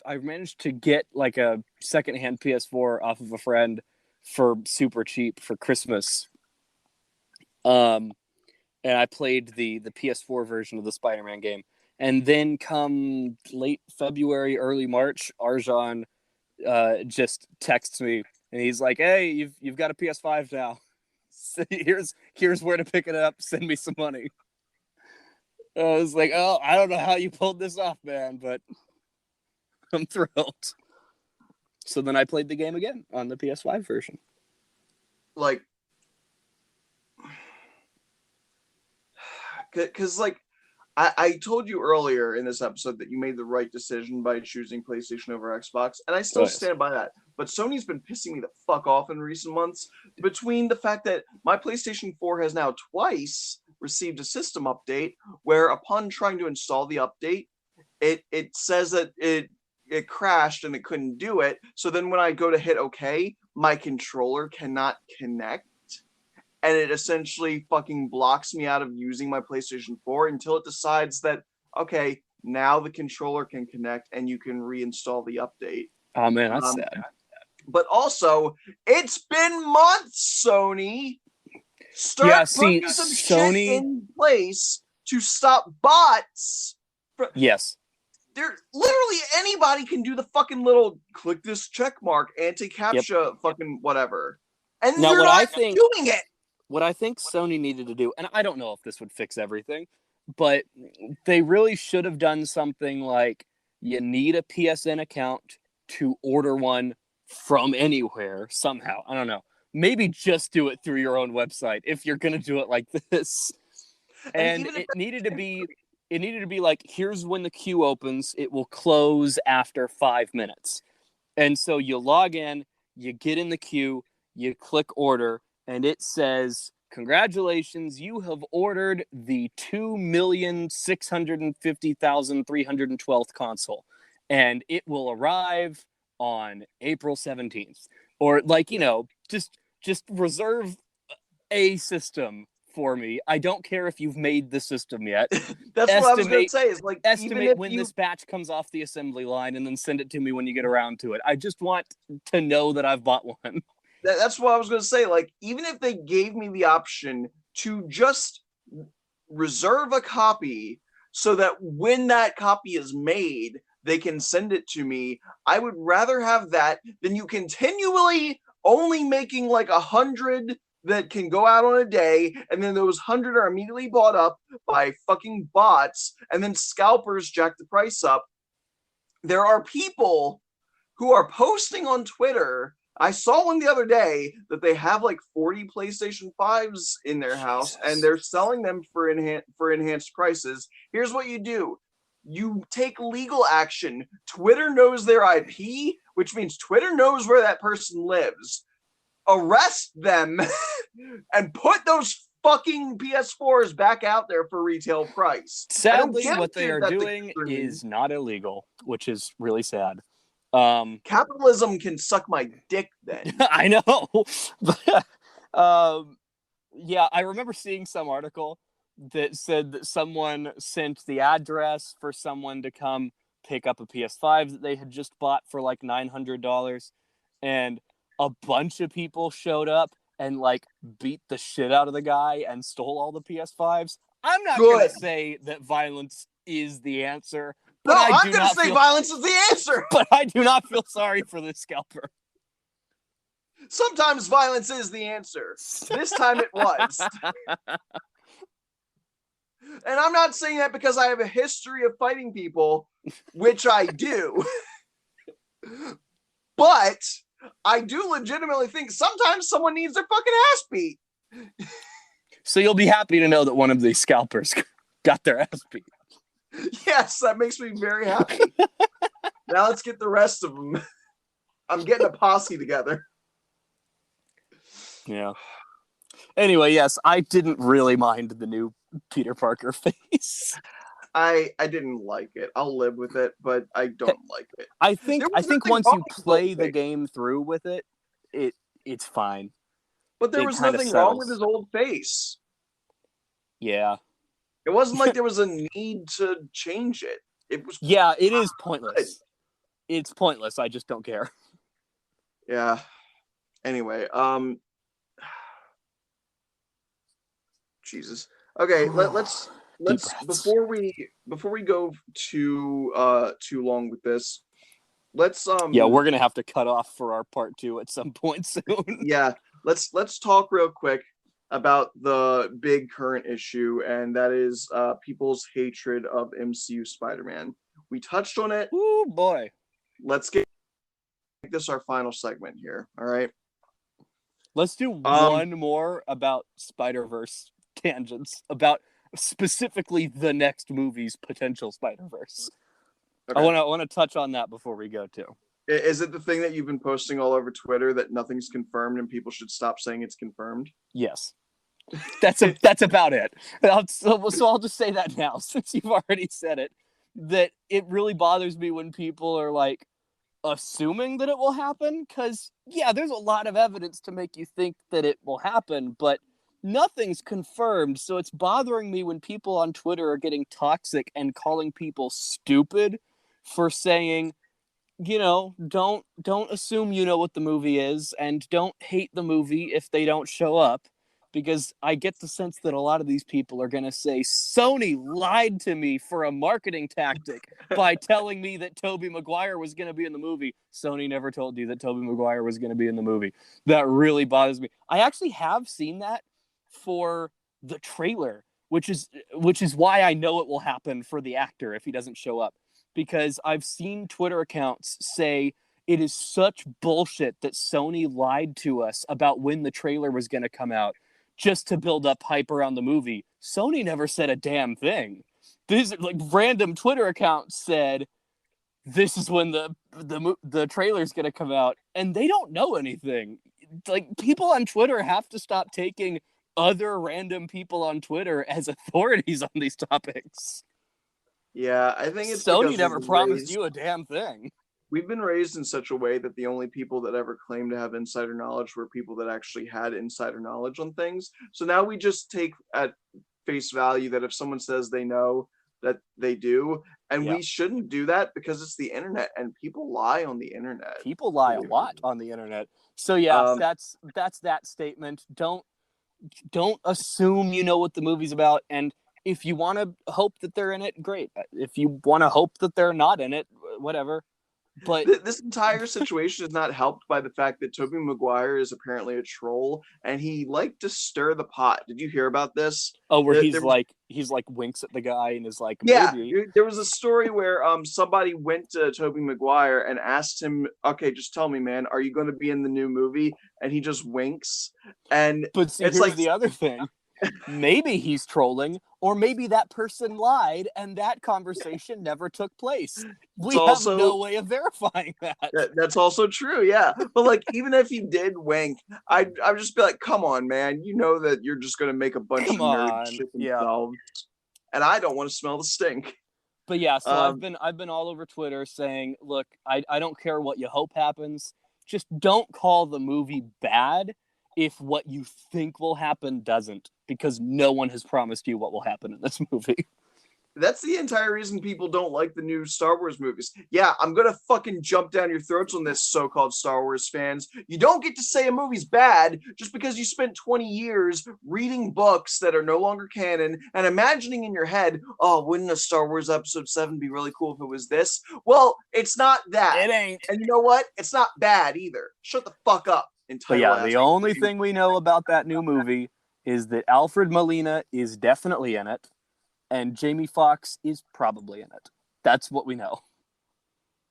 B: managed to get like a secondhand PS4 off of a friend for super cheap for Christmas. And I played the PS4 version of the Spider-Man game. And then come late February, early March, Arjan just texts me and he's like, "Hey, you've got a PS5 now. So here's where to pick it up. Send me some money." I was like, oh, I don't know how you pulled this off, man, but I'm thrilled. So then I played the game again on the PS5 version.
A: Like, because like I told you earlier in this episode that you made the right decision by choosing PlayStation over Xbox, and I still stand by that. But Sony's been pissing me the fuck off in recent months between the fact that my PlayStation 4 has now twice received a system update where upon trying to install the update, it says that it crashed and it couldn't do it. So then when I go to hit OK, my controller cannot connect. And it essentially fucking blocks me out of using my PlayStation 4 until it decides that, okay, now the controller can connect and you can reinstall the update.
B: Oh man, that's sad.
A: But also, it's been months, Sony. Start putting some shit in place to stop bots.
B: Yes.
A: There, literally anybody can do the fucking little click this check mark, anti-captcha, fucking whatever. And
B: now,
A: they're not doing it.
B: What I think Sony needed to do, and I don't know if this would fix everything, but they really should have done something like you need a PSN account to order one from anywhere somehow. I don't know. Maybe just do it through your own website if you're going to do it like this. And it needed to be like, here's when the queue opens. It will close after 5 minutes. And so you log in, you get in the queue, you click order, and it says, congratulations, you have ordered the 2,650,312th console, and it will arrive on April 17th. Or like, just reserve a system for me. I don't care if you've made the system yet.
A: That's what I was going to say. Is like
B: estimate when this batch comes off the assembly line and then send it to me when you get around to it. I just want to know that I've bought one.
A: That's what I was going to say. Like, even if they gave me the option to just reserve a copy so that when that copy is made, they can send it to me, I would rather have that than you continually only making like 100 that can go out on a day, and then those 100 are immediately bought up by fucking bots, and then scalpers jack the price up. There are people who are posting on Twitter. I saw one the other day that they have like 40 PlayStation 5s in their house, and they're selling them for enhanced prices. Here's what you do. You take legal action. Twitter knows their IP, which means Twitter knows where that person lives. Arrest them and put those fucking PS4s back out there for retail price.
B: Sadly, what they are doing is not illegal, which is really sad.
A: Capitalism can suck my dick then.
B: I know. Yeah, I remember seeing some article that said that someone sent the address for someone to come pick up a PS5 that they had just bought for like $900, and a bunch of people showed up and like beat the shit out of the guy and stole all the PS5s. I'm not going to say that violence is the answer.
A: But no, I'm going to say violence is the answer.
B: But I do not feel sorry for this scalper.
A: Sometimes violence is the answer. This time it was. And I'm not saying that because I have a history of fighting people, which I do. But I do legitimately think sometimes someone needs their fucking ass beat.
B: So you'll be happy to know that one of these scalpers got their ass beat.
A: Yes, that makes me very happy. Now let's get the rest of them. I'm getting a posse together.
B: Yeah. Anyway, yes, I didn't really mind the new Peter Parker face.
A: I didn't like it. I'll live with it, but I don't like it.
B: I think once you play the game through with it, it's fine.
A: But there was nothing wrong with his old face.
B: Yeah.
A: It wasn't like there was a need to change it. It was.
B: Yeah, it is pointless. It's pointless. I just don't care.
A: Yeah. Anyway, Jesus. Okay, let's before we go too long with this, let's
B: yeah, we're gonna have to cut off for our part 2 at some point soon.
A: Yeah, let's talk real quick about the big current issue, and that is people's hatred of MCU Spider-Man. We touched on it.
B: Oh boy.
A: Let's make this our final segment here. All right.
B: Let's do one more about Spider-Verse tangents, about specifically the next movie's potential Spider-Verse. Okay. I want to touch on that before we go too.
A: Is it the thing that you've been posting all over Twitter that nothing's confirmed and people should stop saying it's confirmed?
B: Yes. That's about it. So I'll just say that now, since you've already said it, that it really bothers me when people are like assuming that it will happen, because yeah, there's a lot of evidence to make you think that it will happen, but nothing's confirmed. So it's bothering me when people on Twitter are getting toxic and calling people stupid for saying, you know, don't assume you know what the movie is, and don't hate the movie if they don't show up, because I get the sense that a lot of these people are going to say Sony lied to me for a marketing tactic by telling me that Tobey Maguire was going to be in the movie. Sony never told you that Tobey Maguire was going to be in the movie. That really bothers me. I actually have seen that for the trailer, which is why I know it will happen for the actor if he doesn't show up, because I've seen Twitter accounts say it is such bullshit that Sony lied to us about when the trailer was going to come out just to build up hype around the movie. Sony never said a damn thing. These like random Twitter accounts said this is when the trailer's going to come out, and they don't know anything. Like, people on Twitter have to stop taking other random people on Twitter as authorities on these topics.
A: Yeah, I think it's
B: Sony never promised you a damn thing.
A: We've been raised in such a way that the only people that ever claimed to have insider knowledge were people that actually had insider knowledge on things. So now we just take at face value that if someone says they know, that they do. And we shouldn't do that, because it's the internet and people lie on the internet.
B: People lie a lot on the internet. So yeah, that's that statement. Don't assume you know what the movie's about. And if you want to hope that they're in it, great. If you want to hope that they're not in it, whatever. But
A: this entire situation is not helped by the fact that Tobey Maguire is apparently a troll, and he liked to stir the pot. Did you hear about this?
B: Oh, where he's like winks at the guy and is like,
A: yeah,
B: maybe.
A: There was a story where somebody went to Tobey Maguire and asked him, okay, just tell me, man, are you going to be in the new movie? And he just winks.
B: But see, here's the other thing. Maybe he's trolling, or maybe that person lied and that conversation never took place. We have no way of verifying that.
A: That's also true, yeah. But like, even if he did wink, I'd just be like, come on, man. You know that you're just going to make a bunch of nerd shit themselves. And I don't want to smell the stink.
B: But yeah, so I've been all over Twitter saying, look, I don't care what you hope happens. Just don't call the movie bad if what you think will happen doesn't, because no one has promised you what will happen in this movie.
A: That's the entire reason people don't like the new Star Wars movies. Yeah, I'm gonna fucking jump down your throats on this, so-called Star Wars fans. You don't get to say a movie's bad just because you spent 20 years reading books that are no longer canon and imagining in your head, oh, wouldn't a Star Wars Episode 7 be really cool if it was this? Well, it's not that.
B: It ain't.
A: And you know what? It's not bad either. Shut the fuck up.
B: But yeah, the only thing we know about that new movie is that Alfred Molina is definitely in it, and Jamie Foxx is probably in it. That's what we know.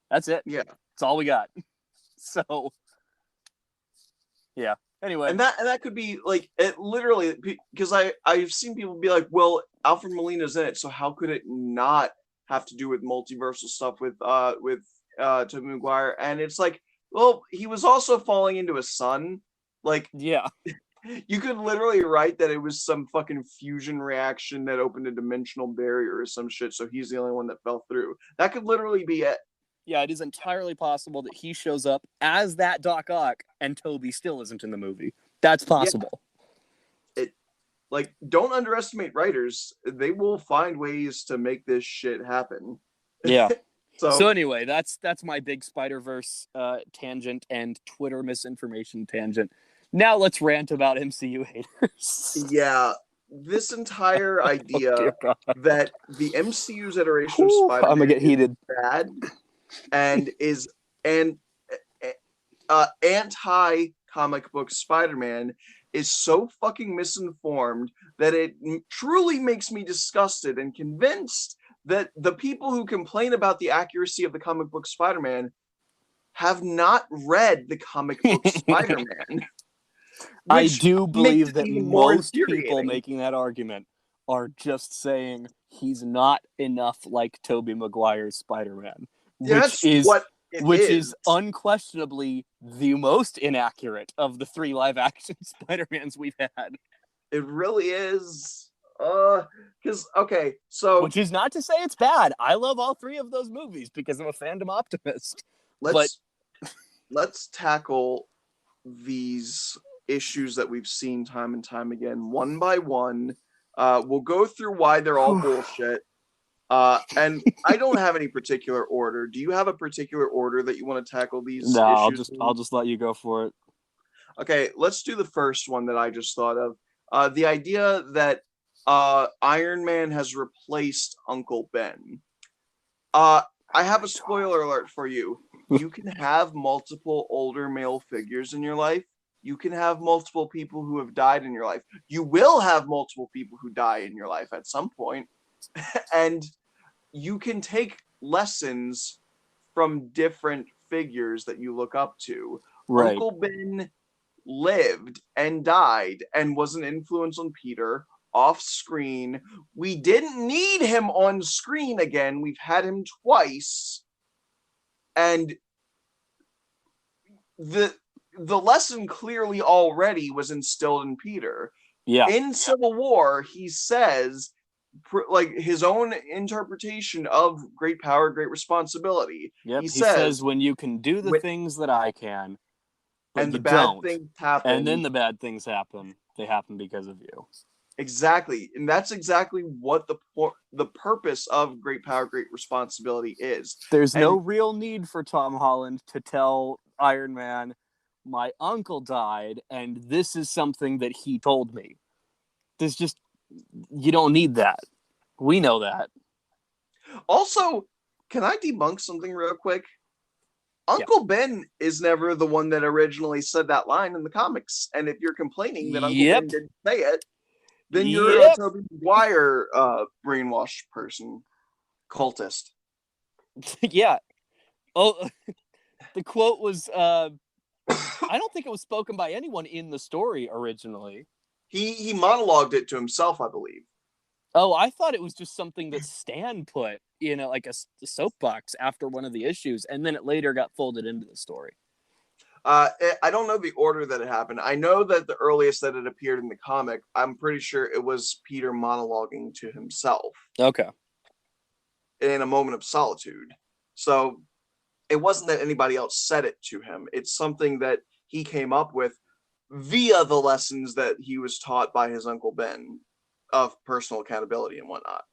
B: That's it.
A: Yeah.
B: That's all we got. So, yeah. Anyway.
A: And that could be, like, it literally, because I've seen people be like, well, Alfred Molina's in it, so how could it not have to do with multiversal stuff with Tobey Maguire? And it's like, well, he was also falling into a sun. Like,
B: yeah.
A: You could literally write that it was some fucking fusion reaction that opened a dimensional barrier or some shit, so he's the only one that fell through. That could literally be it.
B: Yeah, it is entirely possible that he shows up as that Doc Ock and Toby still isn't in the movie. That's possible.
A: Yeah. Like, don't underestimate writers. They will find ways to make this shit happen.
B: Yeah. So anyway, that's my big Spider-Verse tangent and Twitter misinformation tangent. Now let's rant about MCU haters.
A: Yeah, this entire idea that the MCU's iteration of Spider-Man
B: I'm gonna get heated.
A: Is bad and is anti comic book Spider-Man is so fucking misinformed that it truly makes me disgusted and convinced that the people who complain about the accuracy of the comic book Spider-Man have not read the comic book Spider-Man,
B: I
A: which
B: do
A: makes
B: believe
A: it
B: that
A: even more
B: most people
A: infuriating.
B: making that argument are just saying he's not enough like Tobey Maguire's Spider-Man, which
A: That's
B: is
A: what it is.
B: unquestionably the most inaccurate of the 3 live-action Spider-Mans we've had.
A: It really is. Because okay, so
B: Which is not to say it's bad. I love all 3 of those movies because I'm a fandom optimist. But
A: let's let's tackle these issues that we've seen time and time again, one by one. We'll go through why they're all bullshit. And I don't have any particular order. Do you have a particular order that you want to tackle these
B: no,
A: issues
B: I'll
A: in?
B: just let you go for it.
A: Okay, let's do the first one that I just thought of. The idea that Iron Man has replaced Uncle Ben. Uh, I have a spoiler alert for you. You can have multiple older male figures in your life. You can have multiple people who have died in your life. You will have multiple people who die in your life at some point. And you can take lessons from different figures that you look up to.
B: Right.
A: Uncle Ben lived and died and was an influence on Peter off screen. We didn't need him on screen again. We've had him twice. And the lesson clearly already was instilled in Peter.
B: Yeah.
A: In Civil War, he says like his own interpretation of great power, great responsibility.
B: Yep.
A: He
B: He says
A: says,
B: when you can do the things that I can, but
A: and
B: you
A: the bad
B: don't,
A: things
B: and then
A: happen.
B: the bad things happen, they happen because of you.
A: Exactly, and that's exactly what the purpose of great power, great responsibility is.
B: There's no
A: And
B: real need for Tom Holland to tell Iron Man, my uncle died, and this is something that he told me. There's just, you don't need that. We know that.
A: also, can I debunk something real quick?
B: Yeah.
A: Uncle Ben is never the one that originally said that line in the comics. And if you're complaining that Uncle Ben
B: Yep.
A: didn't say it, then you're a
B: Yep.
A: Tobey Maguire brainwashed person, cultist.
B: Yeah. Oh, the quote was, I don't think it was spoken by anyone in the story originally.
A: He monologued it to himself, I believe.
B: Oh, I thought it was just something that Stan put, like a soapbox after one of the issues, and then it later got folded into the story.
A: I don't know the order that it happened. I know that the earliest that it appeared in the comic, I'm pretty sure it was Peter monologuing to himself.
B: Okay.
A: In a moment of solitude. So it wasn't that anybody else said it to him. It's something that he came up with via the lessons that he was taught by his Uncle Ben of personal accountability and whatnot.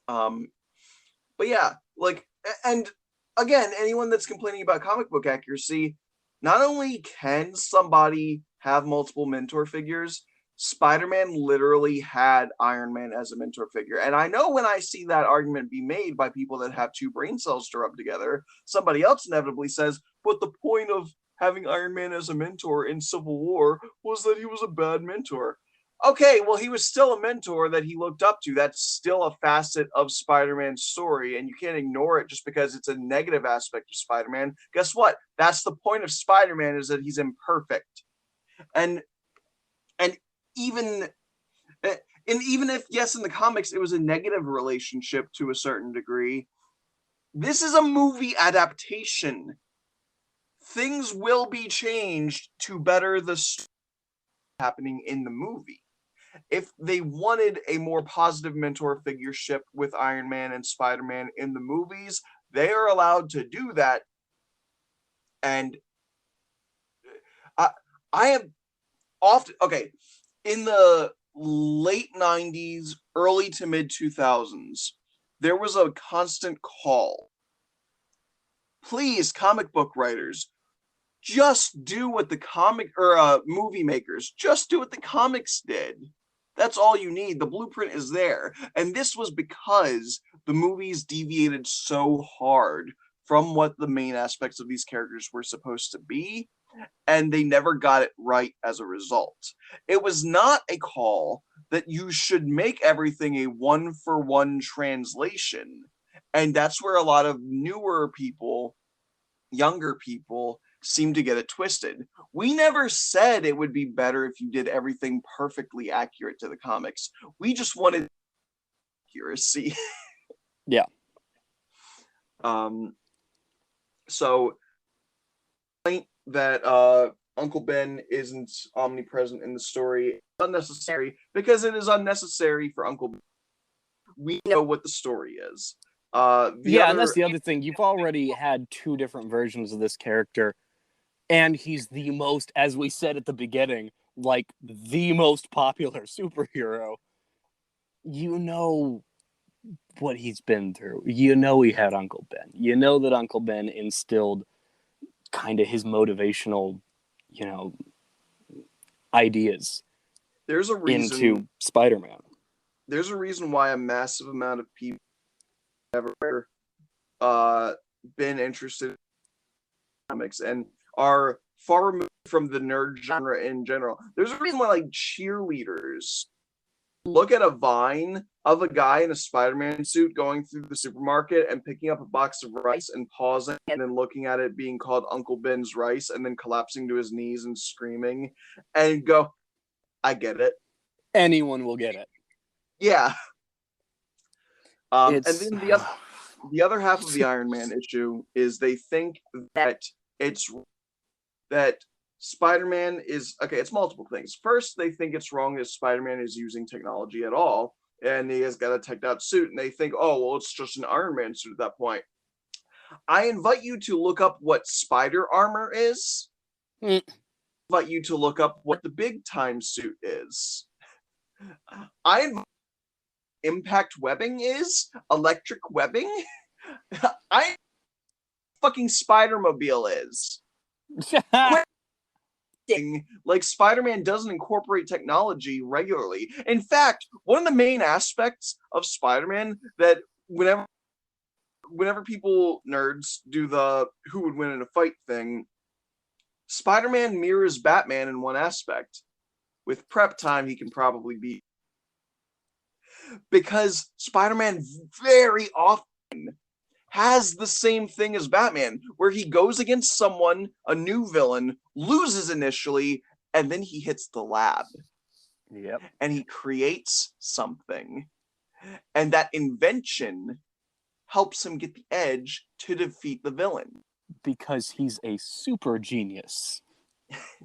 A: But yeah, like, and again, anyone that's complaining about comic book accuracy, not only can somebody have multiple mentor figures, Spider-Man literally had Iron Man as a mentor figure. And I know when I see that argument be made by people that have 2 brain cells to rub together, somebody else inevitably says, but the point of having Iron Man as a mentor in Civil War was that he was a bad mentor. Okay, well, he was still a mentor that he looked up to. That's still a facet of Spider-Man's story, and you can't ignore it just because it's a negative aspect of Spider-Man. Guess what? That's the point of Spider-Man, is that he's imperfect. And and even and even if, yes, in the comics it was a negative relationship to a certain degree, this is a movie adaptation. Things will be changed to better the story happening in the movie. If they wanted a more positive mentor figureship with Iron Man and Spider-Man in the movies, they are allowed to do that. And I have often, okay, in the late 90s, early to mid 2000s, there was a constant call. Please, comic book writers, just do what the comic or movie makers, just do what the comics did. That's all you need. The blueprint is there. And this was because the movies deviated so hard from what the main aspects of these characters were supposed to be. and they never got it right as a result. It was not a call that you should make everything a one-for-one translation. And that's where a lot of newer people, younger people, seem to get it twisted. We never said it would be better if you did everything perfectly accurate to the comics. We just wanted accuracy.
B: Yeah.
A: So that Uncle Ben isn't omnipresent in the story is unnecessary because it is unnecessary for Uncle Ben. We know what the story is.
B: And that's the other thing. You've already had two different versions of this character, and he's the most, as we said at the beginning, like the most popular superhero. You know what he's been through. You know he had Uncle Ben. You know that Uncle Ben instilled kind of his motivational, ideas
A: there's a reason
B: into Spider-Man.
A: There's a reason why a massive amount of people have never been interested in comics and are far removed from the nerd genre in general. There's a reason why like cheerleaders look at a vine of a guy in a Spider-Man suit going through the supermarket and picking up a box of rice and pausing and then looking at it being called Uncle Ben's rice and then collapsing to his knees and screaming and go, I get it.
B: Anyone will get it.
A: Yeah. And then the other half of the Iron Man issue is they think that Spider-Man is okay. It's multiple things. First, they think it's wrong that Spider-Man is using technology at all, and he has got a teched out suit, and they think, oh, well, it's just an Iron Man suit at that point. I invite you to look up what spider armor is. I invite you to look up what the big time suit is. I invite impact webbing is electric webbing. I fucking Spider-Mobile is. Like Spider-Man doesn't incorporate technology regularly. In fact, one of the main aspects of Spider-Man that whenever people nerds do the who would win in a fight thing, Spider-Man mirrors Batman in one aspect. With prep time, he can probably beat. Because Spider-Man very often has the same thing as Batman, where he goes against someone, a new villain, loses initially, and then he hits the lab.
B: Yep.
A: And he creates something. And that invention helps him get the edge to defeat the villain.
B: Because he's a super genius.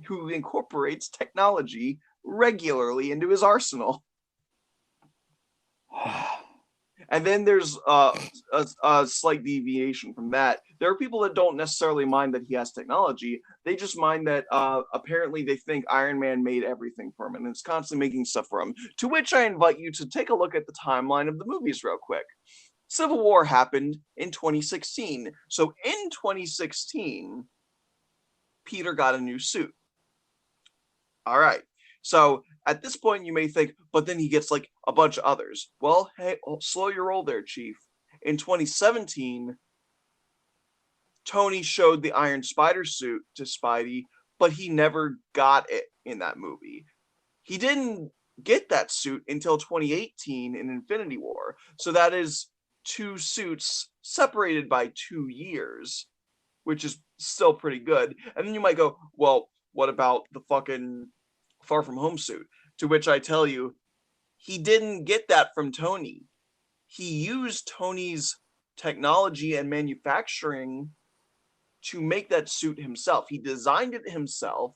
A: Who incorporates technology regularly into his arsenal. And then there's a slight deviation from that. There are people that don't necessarily mind that he has technology. They just mind that apparently they think Iron Man made everything for him and is constantly making stuff for him. To which I invite you to take a look at the timeline of the movies real quick. Civil War happened in 2016. So in 2016, Peter got a new suit. All right. So at this point, you may think, but then he gets like a bunch of others. Well, hey, slow your roll there, Chief. In 2017, Tony showed the Iron Spider suit to Spidey, but he never got it in that movie. He didn't get that suit until 2018 in Infinity War. So that is two suits separated by 2 years, which is still pretty good. And then you might go, well, what about the fucking Far From Home suit? To which I tell you, he didn't get that from Tony. He used Tony's technology and manufacturing to make that suit himself. He designed it himself.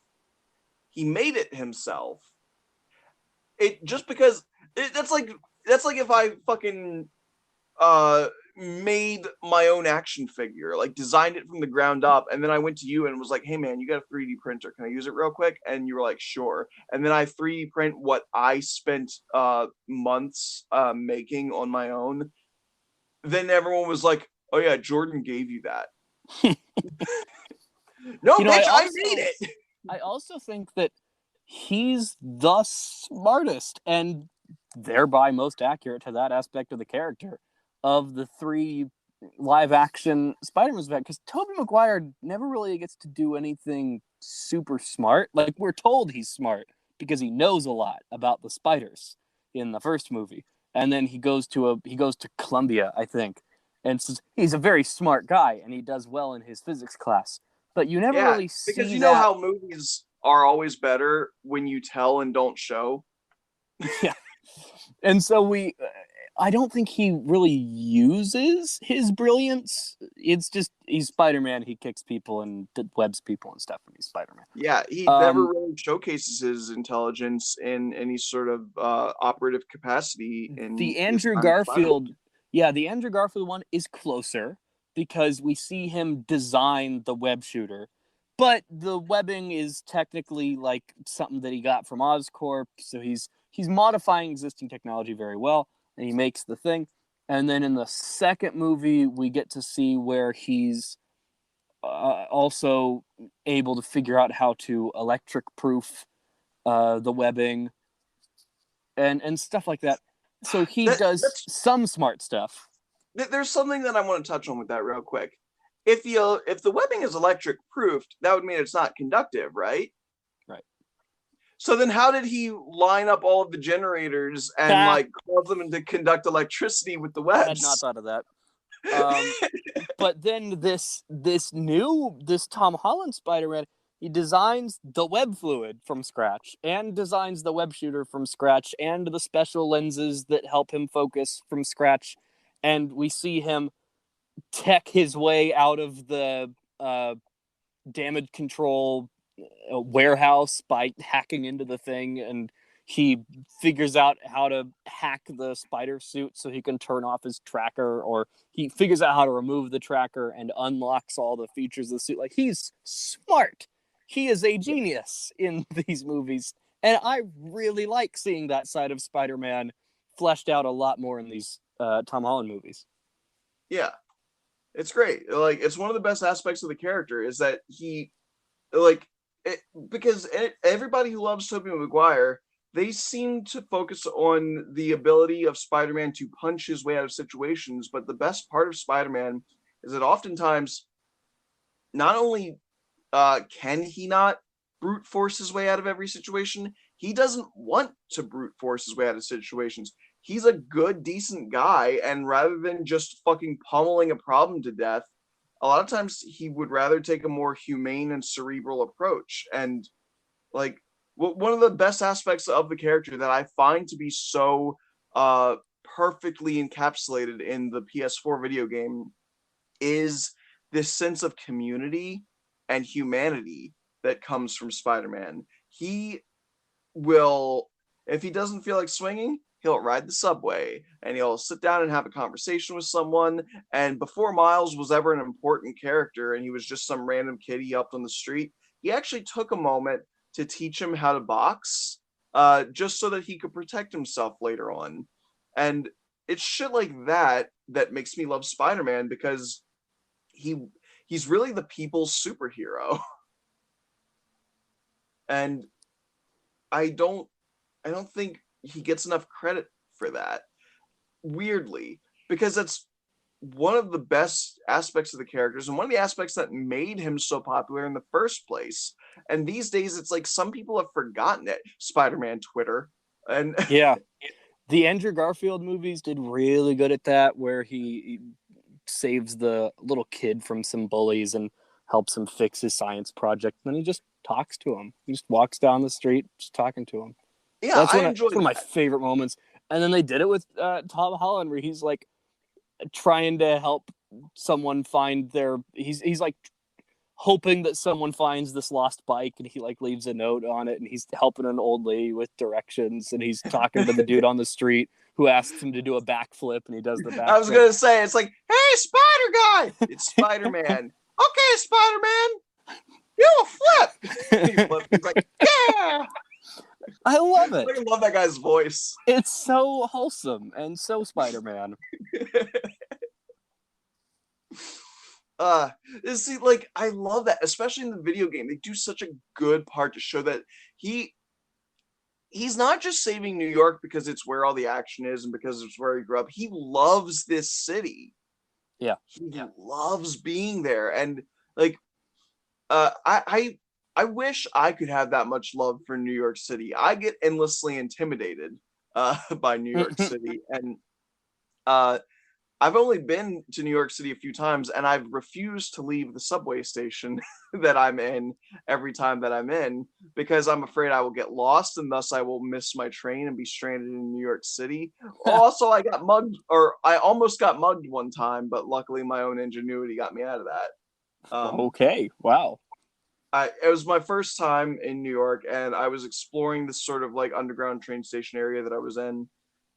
A: He made it himself. It just because that's like if I fucking made my own action figure, like designed it from the ground up, and then I went to you and was like, hey man, you got a 3D printer, can I use it real quick? And you were like, sure. And then I 3D print what I spent months making on my own. Then everyone was like, oh yeah, Jordan gave you that. No, bitch, I made it.
B: I also think that he's the smartest and thereby most accurate to that aspect of the character of the 3 live action Spider-Man's because Tobey Maguire never really gets to do anything super smart. Like, we're told he's smart because he knows a lot about the spiders in the first movie. And then he goes to Columbia, I think, and says he's a very smart guy and he does well in his physics class. But you never
A: Yeah,
B: really
A: because
B: see
A: you know
B: that.
A: how movies are always better when you tell and don't show.
B: Yeah. And so I don't think he really uses his brilliance. It's just he's Spider-Man. He kicks people and webs people and stuff, and he's Spider-Man.
A: Yeah, he never really showcases his intelligence in any sort of operative capacity in
B: The
A: his
B: Andrew
A: time as Spider-Man.
B: Garfield, yeah, the Andrew Garfield one is closer because we see him design the web shooter, but the webbing is technically like something that he got from Oscorp, so he's modifying existing technology very well, and he makes the thing. And then in the second movie, we get to see where he's also able to figure out how to electric proof the webbing and stuff like that. So he does
A: That's
B: some smart stuff.
A: there's something that I want to touch on with that real quick. If the webbing is electric proofed, that would mean it's not conductive, right?
B: Right.
A: So then how did he line up all of the generators and like cause them to conduct electricity with the webs?
B: I had not thought of that. But then this Tom Holland Spider-Man, he designs the web fluid from scratch and designs the web shooter from scratch and the special lenses that help him focus from scratch. And we see him tech his way out of the damage control warehouse by hacking into the thing, and he figures out how to hack the spider suit so he can turn off his tracker, or he figures out how to remove the tracker and unlocks all the features of the suit. Like, he's smart. He is a genius in these movies, and I really like seeing that side of Spider-Man fleshed out a lot more in these Tom Holland movies.
A: Yeah, it's great. Like, it's one of the best aspects of the character is that he, like, because everybody who loves Tobey Maguire, they seem to focus on the ability of Spider-Man to punch his way out of situations. But the best part of Spider-Man is that oftentimes, not only can he not brute force his way out of every situation, he doesn't want to brute force his way out of situations. He's a good, decent guy, and rather than just fucking pummeling a problem to death, a lot of times he would rather take a more humane and cerebral approach. And like, one of the best aspects of the character that I find to be so perfectly encapsulated in the PS4 video game is this sense of community and humanity that comes from Spider-Man. He will, if he doesn't feel like swinging, he'll ride the subway and he'll sit down and have a conversation with someone. And before Miles was ever an important character and he was just some random kid he helped on the street, he actually took a moment to teach him how to box, just so that he could protect himself later on. And it's shit like that that makes me love Spider-Man, because he's really the people's superhero. And I don't think he gets enough credit for that, weirdly, because that's one of the best aspects of the characters and one of the aspects that made him so popular in the first place. And these days it's like some people have forgotten it. Spider-Man Twitter. And
B: yeah, the Andrew Garfield movies did really good at that, where he saves the little kid from some bullies and helps him fix his science project. And then he just talks to him. He just walks down the street just talking to him.
A: yeah,
B: That's
A: I
B: one
A: enjoyed
B: of my favorite moments. And then they did it with Tom Holland, where he's like trying to help someone find their. He's like hoping that someone finds this lost bike, and he like leaves a note on it, and he's helping an old lady with directions, and he's talking to the dude on the street who asks him to do a backflip, and he does the backflip.
A: I was gonna say, it's like, hey, Spider Guy, it's Spider-Man. Okay, Spider-Man, you a flip. He's like, yeah.
B: I love it.
A: I love that guy's voice.
B: It's so wholesome and so Spider-Man.
A: See, like, I love that, especially in the video game. They do such a good part to show that he's not just saving New York because it's where all the action is and because it's where he grew up. He loves this city.
B: Yeah.
A: He loves being there. And like, I I wish I could have that much love for New York City. I get endlessly intimidated by New York City, and uh, I've only been to New York City a few times, and I've refused to leave the subway station that I'm in every time that I'm in because I'm afraid I will get lost and thus I will miss my train and be stranded in New York City. Also, I got mugged, or I almost got mugged one time, but luckily my own ingenuity got me out of that.
B: Okay, wow.
A: It was my first time in New York, and I was exploring this sort of like underground train station area that I was in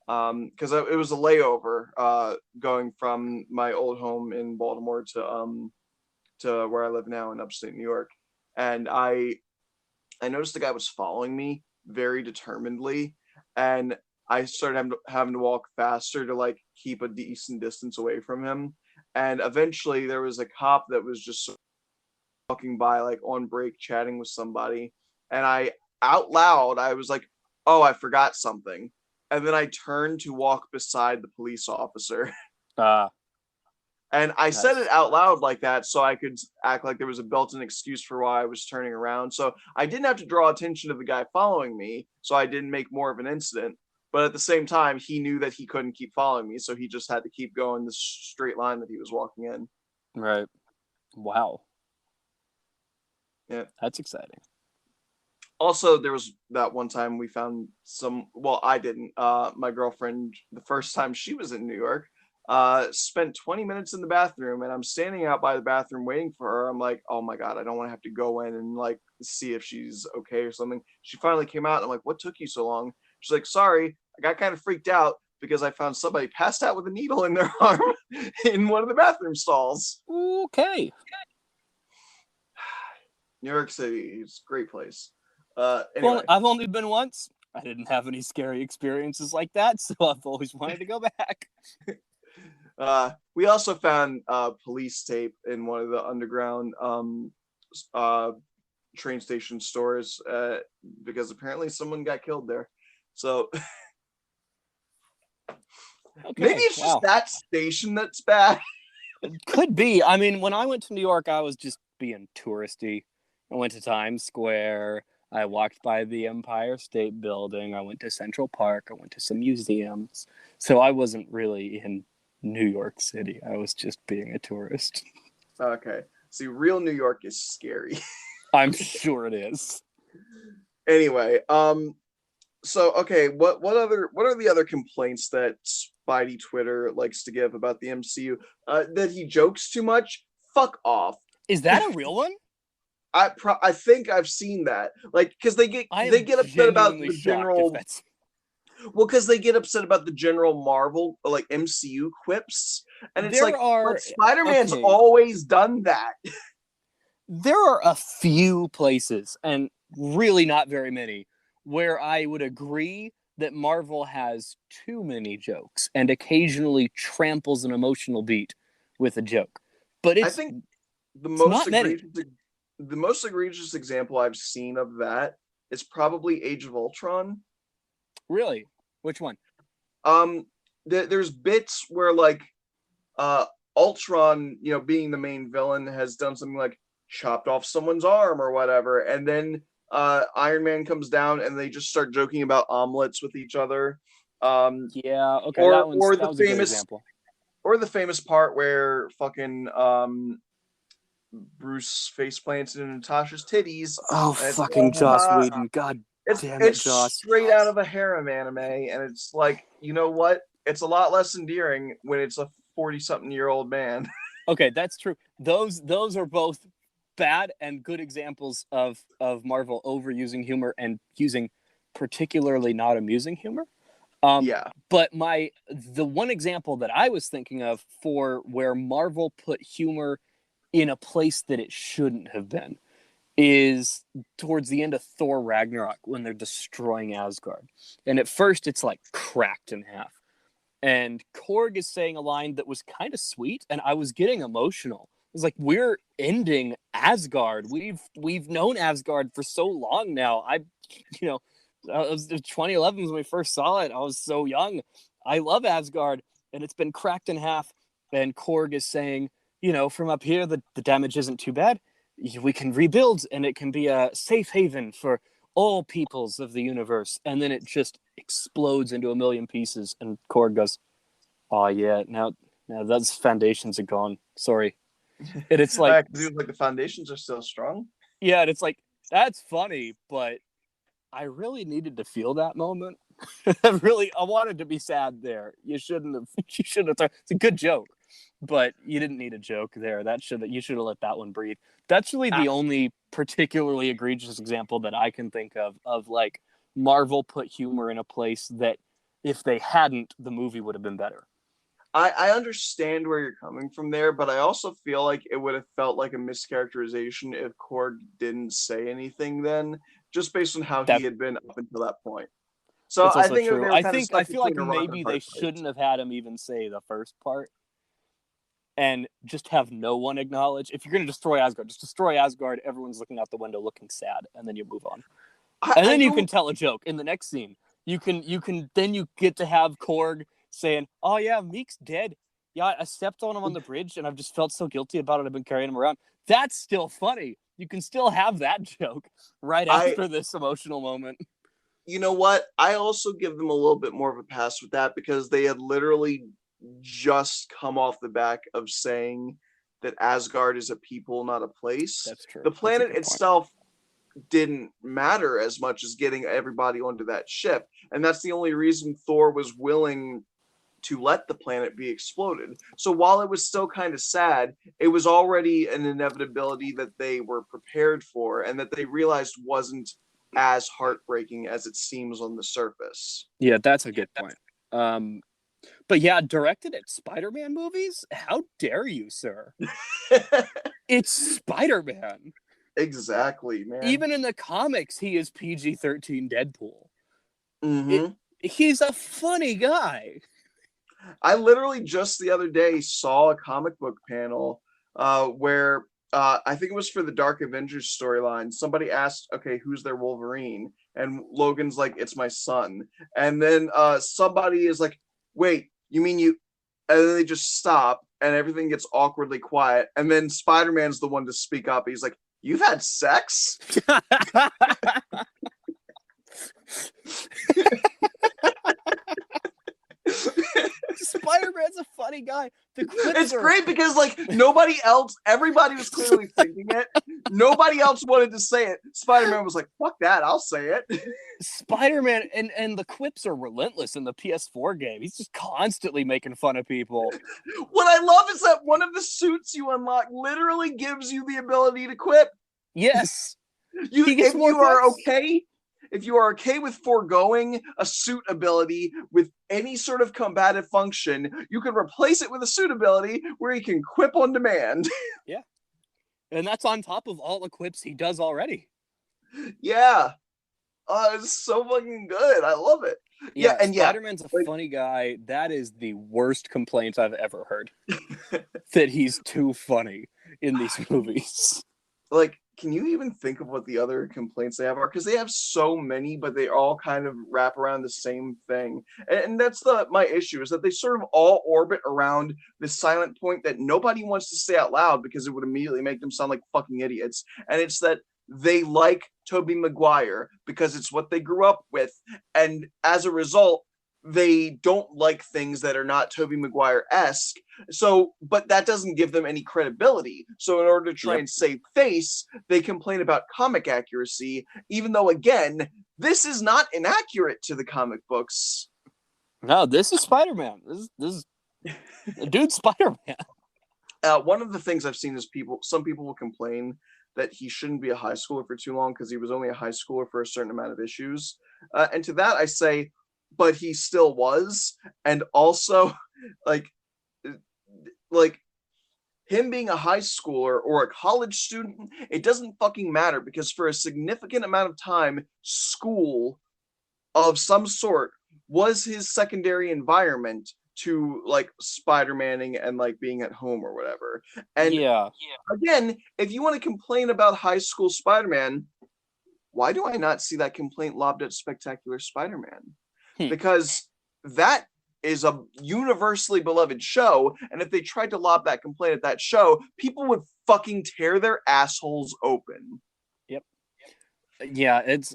A: because it was a layover going from my old home in Baltimore to where I live now in upstate New York, and I noticed the guy was following me very determinedly, and I started having to walk faster to like keep a decent distance away from him, and eventually there was a cop that was just walking by like on break chatting with somebody, and I out loud I was like, oh, I forgot something, and then I turned to walk beside the police officer.
B: Uh,
A: And I said
B: nice.
A: it out loud like that so I could act like there was a built-in excuse for why I was turning around. So I didn't have to draw attention to the guy following me, so I didn't make more of an incident. But at the same time, he knew that he couldn't keep following me, so he just had to keep going the straight line that he was walking in.
B: Right. Wow.
A: Yeah.
B: That's exciting.
A: Also, there was that one time we found some, well, I didn't. My girlfriend, the first time she was in New York, spent 20 minutes in the bathroom, and I'm standing out by the bathroom waiting for her. I'm like, oh my God, I don't want to have to go in and like see if she's okay or something. She finally came out, and I'm like, what took you so long? She's like, sorry, I got kind of freaked out because I found somebody passed out with a needle in their arm in one of the bathroom stalls.
B: Okay.
A: New York City is a great place.
B: Well,
A: Anyway.
B: I've only been once. I didn't have any scary experiences like that, so I've always wanted to go back.
A: We also found police tape in one of the underground train station stores because apparently someone got killed there. So
B: Okay.
A: maybe it's just that station that's bad.
B: Could be. I mean, when I went to New York, I was just being touristy. I went to Times Square. I walked by the Empire State Building. I went to Central Park. I went to some museums. So I wasn't really in New York City. I was just being a tourist.
A: Okay. See, real New York is scary.
B: I'm sure it is.
A: Anyway, so okay, what are the other complaints that Spidey Twitter likes to give about the MCU? That he jokes too much? Fuck off.
B: Is that a real one?
A: I think I've seen that, like, because they get upset about the general. Well, because they get upset about the general Marvel like MCU quips, and it's but Spider-Man's always done that.
B: There are a few places, and really not very many, where I would agree that Marvel has too many jokes and occasionally tramples an emotional beat with a joke. But I think
A: the most egregious example I've seen of that is probably Age of Ultron.
B: Really? Which one?
A: There's bits where like Ultron, being the main villain, has done something like chopped off someone's arm or whatever, and then Iron Man comes down and they just start joking about omelets with each other.
B: Yeah, okay, that was a good example.
A: Or the famous part where fucking Bruce face plants into Natasha's titties.
B: Oh, fucking Joss Whedon. God damn it, Joss.
A: Straight out of a harem anime, and it's like, you know what? It's a lot less endearing when it's a 40-something-year-old man.
B: Okay, that's true. Those are both bad and good examples of Marvel overusing humor and using particularly not amusing humor.
A: Yeah.
B: But the one example that I was thinking of for where Marvel put humor in a place that it shouldn't have been is towards the end of Thor Ragnarok when they're destroying Asgard. And at first it's like cracked in half. And Korg is saying a line that was kind of sweet, and I was getting emotional. It was like, we're ending Asgard. We've known Asgard for so long now. It was 2011 when we first saw it. I was so young. I love Asgard, and it's been cracked in half. And Korg is saying, from up here, the damage isn't too bad. we can rebuild, and it can be a safe haven for all peoples of the universe. And then it just explodes into a million pieces, and Korg goes, "Oh yeah, now those foundations are gone. Sorry." And it's like,
A: like the foundations are still strong.
B: yeah, and it's like, that's funny, but I really needed to feel that moment. I wanted to be sad there. You shouldn't have. You should have. It's a good joke, but you didn't need a joke there. You should have let that one breathe. That's really the only particularly egregious example that I can think of like Marvel put humor in a place that if they hadn't, the movie would have been better.
A: I understand where you're coming from there, but I also feel like it would have felt like a mischaracterization if Korg didn't say anything then, just based on how he had been up until that point. So
B: That's
A: I
B: also
A: think they
B: true.
A: were kind of stuck
B: I feel like
A: between a rock and a
B: maybe
A: hard
B: they
A: place.
B: shouldn't have had him even say the first part, and just have no one acknowledge. If you're going to destroy Asgard, just destroy Asgard. Everyone's looking out the window, looking sad, and then you move on. And then you can tell a joke in the next scene. You get to have Korg saying, "Oh yeah, Meek's dead. Yeah, I stepped on him on the bridge, and I've just felt so guilty about it. I've been carrying him around." That's still funny. You can still have that joke right after this emotional moment.
A: You know what? I also give them a little bit more of a pass with that because they had literally just come off the back of saying that Asgard is a people, not a place.
B: That's true.
A: The planet itself didn't matter as much as getting everybody onto that ship. And that's the only reason Thor was willing to let the planet be exploded. So while it was still kind of sad, it was already an inevitability that they were prepared for and that they realized wasn't as heartbreaking as it seems on the surface.
B: Yeah, that's a good point. But yeah, directed at Spider-Man movies? How dare you, sir? It's Spider-Man.
A: Exactly, man.
B: Even in the comics, he is PG-13 Deadpool.
A: Mm-hmm.
B: He's a funny guy.
A: I literally just the other day saw a comic book panel where I think it was for the Dark Avengers storyline. Somebody asked, okay, who's their Wolverine? And Logan's like, it's my son. And then somebody is like, wait, you mean you? And then they just stop and everything gets awkwardly quiet. And then Spider-Man's the one to speak up. He's like, you've had sex?
B: Spider-Man's a funny guy.
A: It's great because like everybody was clearly thinking it. Nobody else wanted to say it. Spider-Man was like, fuck that, I'll say it.
B: Spider-Man and the quips are relentless in the PS4 game. He's just constantly making fun of people.
A: What I love is that one of the suits you unlock literally gives you the ability to quip.
B: Yes.
A: If you are okay with foregoing a suit ability with any sort of combative function, you can replace it with a suit ability where you can quip on demand.
B: Yeah. And that's on top of all the quips he does already.
A: Yeah. It's so fucking good. I love it.
B: Yeah, and Spider-Man's a funny guy. That is the worst complaint I've ever heard. That he's too funny in these movies.
A: Like, can you even think of what the other complaints they have are? Because they have so many, but they all kind of wrap around the same thing. And that's my issue, is that they sort of all orbit around this silent point that nobody wants to say out loud because it would immediately make them sound like fucking idiots. And it's that they like Tobey Maguire because it's what they grew up with. And as a result, they don't like things that are not Tobey Maguire-esque. So, but that doesn't give them any credibility. So in order to try and save face, they complain about comic accuracy, even though, again, this is not inaccurate to the comic books.
B: No, this is Spider-Man. This is dude Spider-Man.
A: One of the things I've seen is some people will complain that he shouldn't be a high schooler for too long because he was only a high schooler for a certain amount of issues. And to that I say, but he still was. And also, like him being a high schooler or a college student, it doesn't fucking matter because for a significant amount of time, school of some sort was his secondary environment to like Spider-Manning and like being at home or whatever. And again, if you want to complain about high school Spider-Man, why do I not see that complaint lobbed at Spectacular Spider-Man? Because that is a universally beloved show, and if they tried to lob that complaint at that show, people would fucking tear their assholes open.
B: Yep. Yeah, it's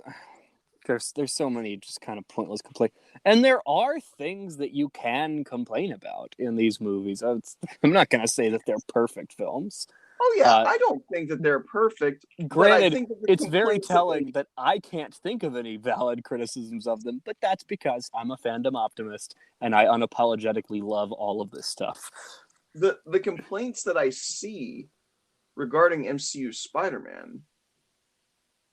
B: there's so many just kind of pointless complaints, and there are things that you can complain about in these movies. I'm not gonna say that they're perfect films.
A: Oh yeah, I don't think that they're perfect.
B: Granted,
A: I think that
B: it's very telling that I can't think of any valid criticisms of them, but that's because I'm a fandom optimist and I unapologetically love all of this stuff.
A: The complaints that I see regarding MCU Spider-Man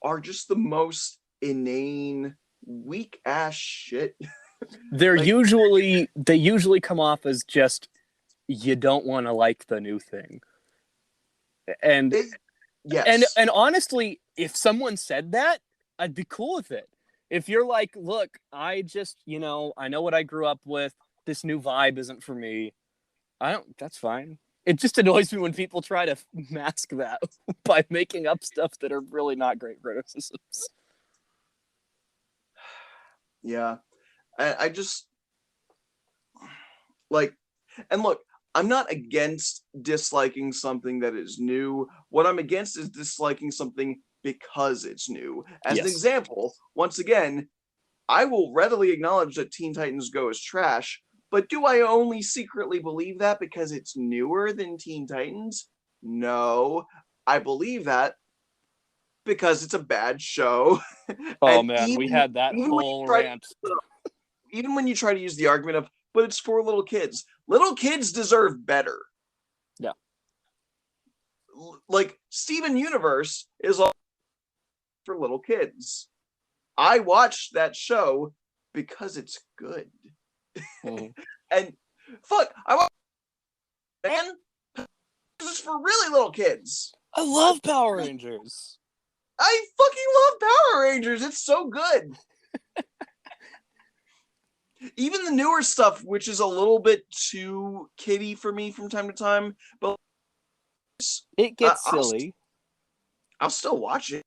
A: are just the most inane, weak ass shit.
B: They usually come off as just you don't want to like the new thing. And
A: yes.
B: And honestly, if someone said that, I'd be cool with it. If you're like, look, I just, I know what I grew up with. This new vibe isn't for me. That's fine. It just annoys me when people try to mask that by making up stuff that are really not great criticisms.
A: Yeah. I just like, and look, I'm not against disliking something that is new. What I'm against is disliking something because it's new. As an example, once again, I will readily acknowledge that Teen Titans Go is trash, but do I only secretly believe that because it's newer than Teen Titans? No, I believe that because it's a bad show.
B: Oh man, we had that whole rant.
A: Even when you try to use the argument of, but it's for little kids. Little kids deserve better.
B: Yeah.
A: Like, Steven Universe is all for little kids. I watched that show because it's good. Mm-hmm. And fuck, I watch, man, this is for really little kids.
B: I love Power Rangers.
A: I fucking love Power Rangers. It's so good. Even the newer stuff, which is a little bit too kiddie for me from time to time, but
B: it gets silly.
A: I'll still watch it.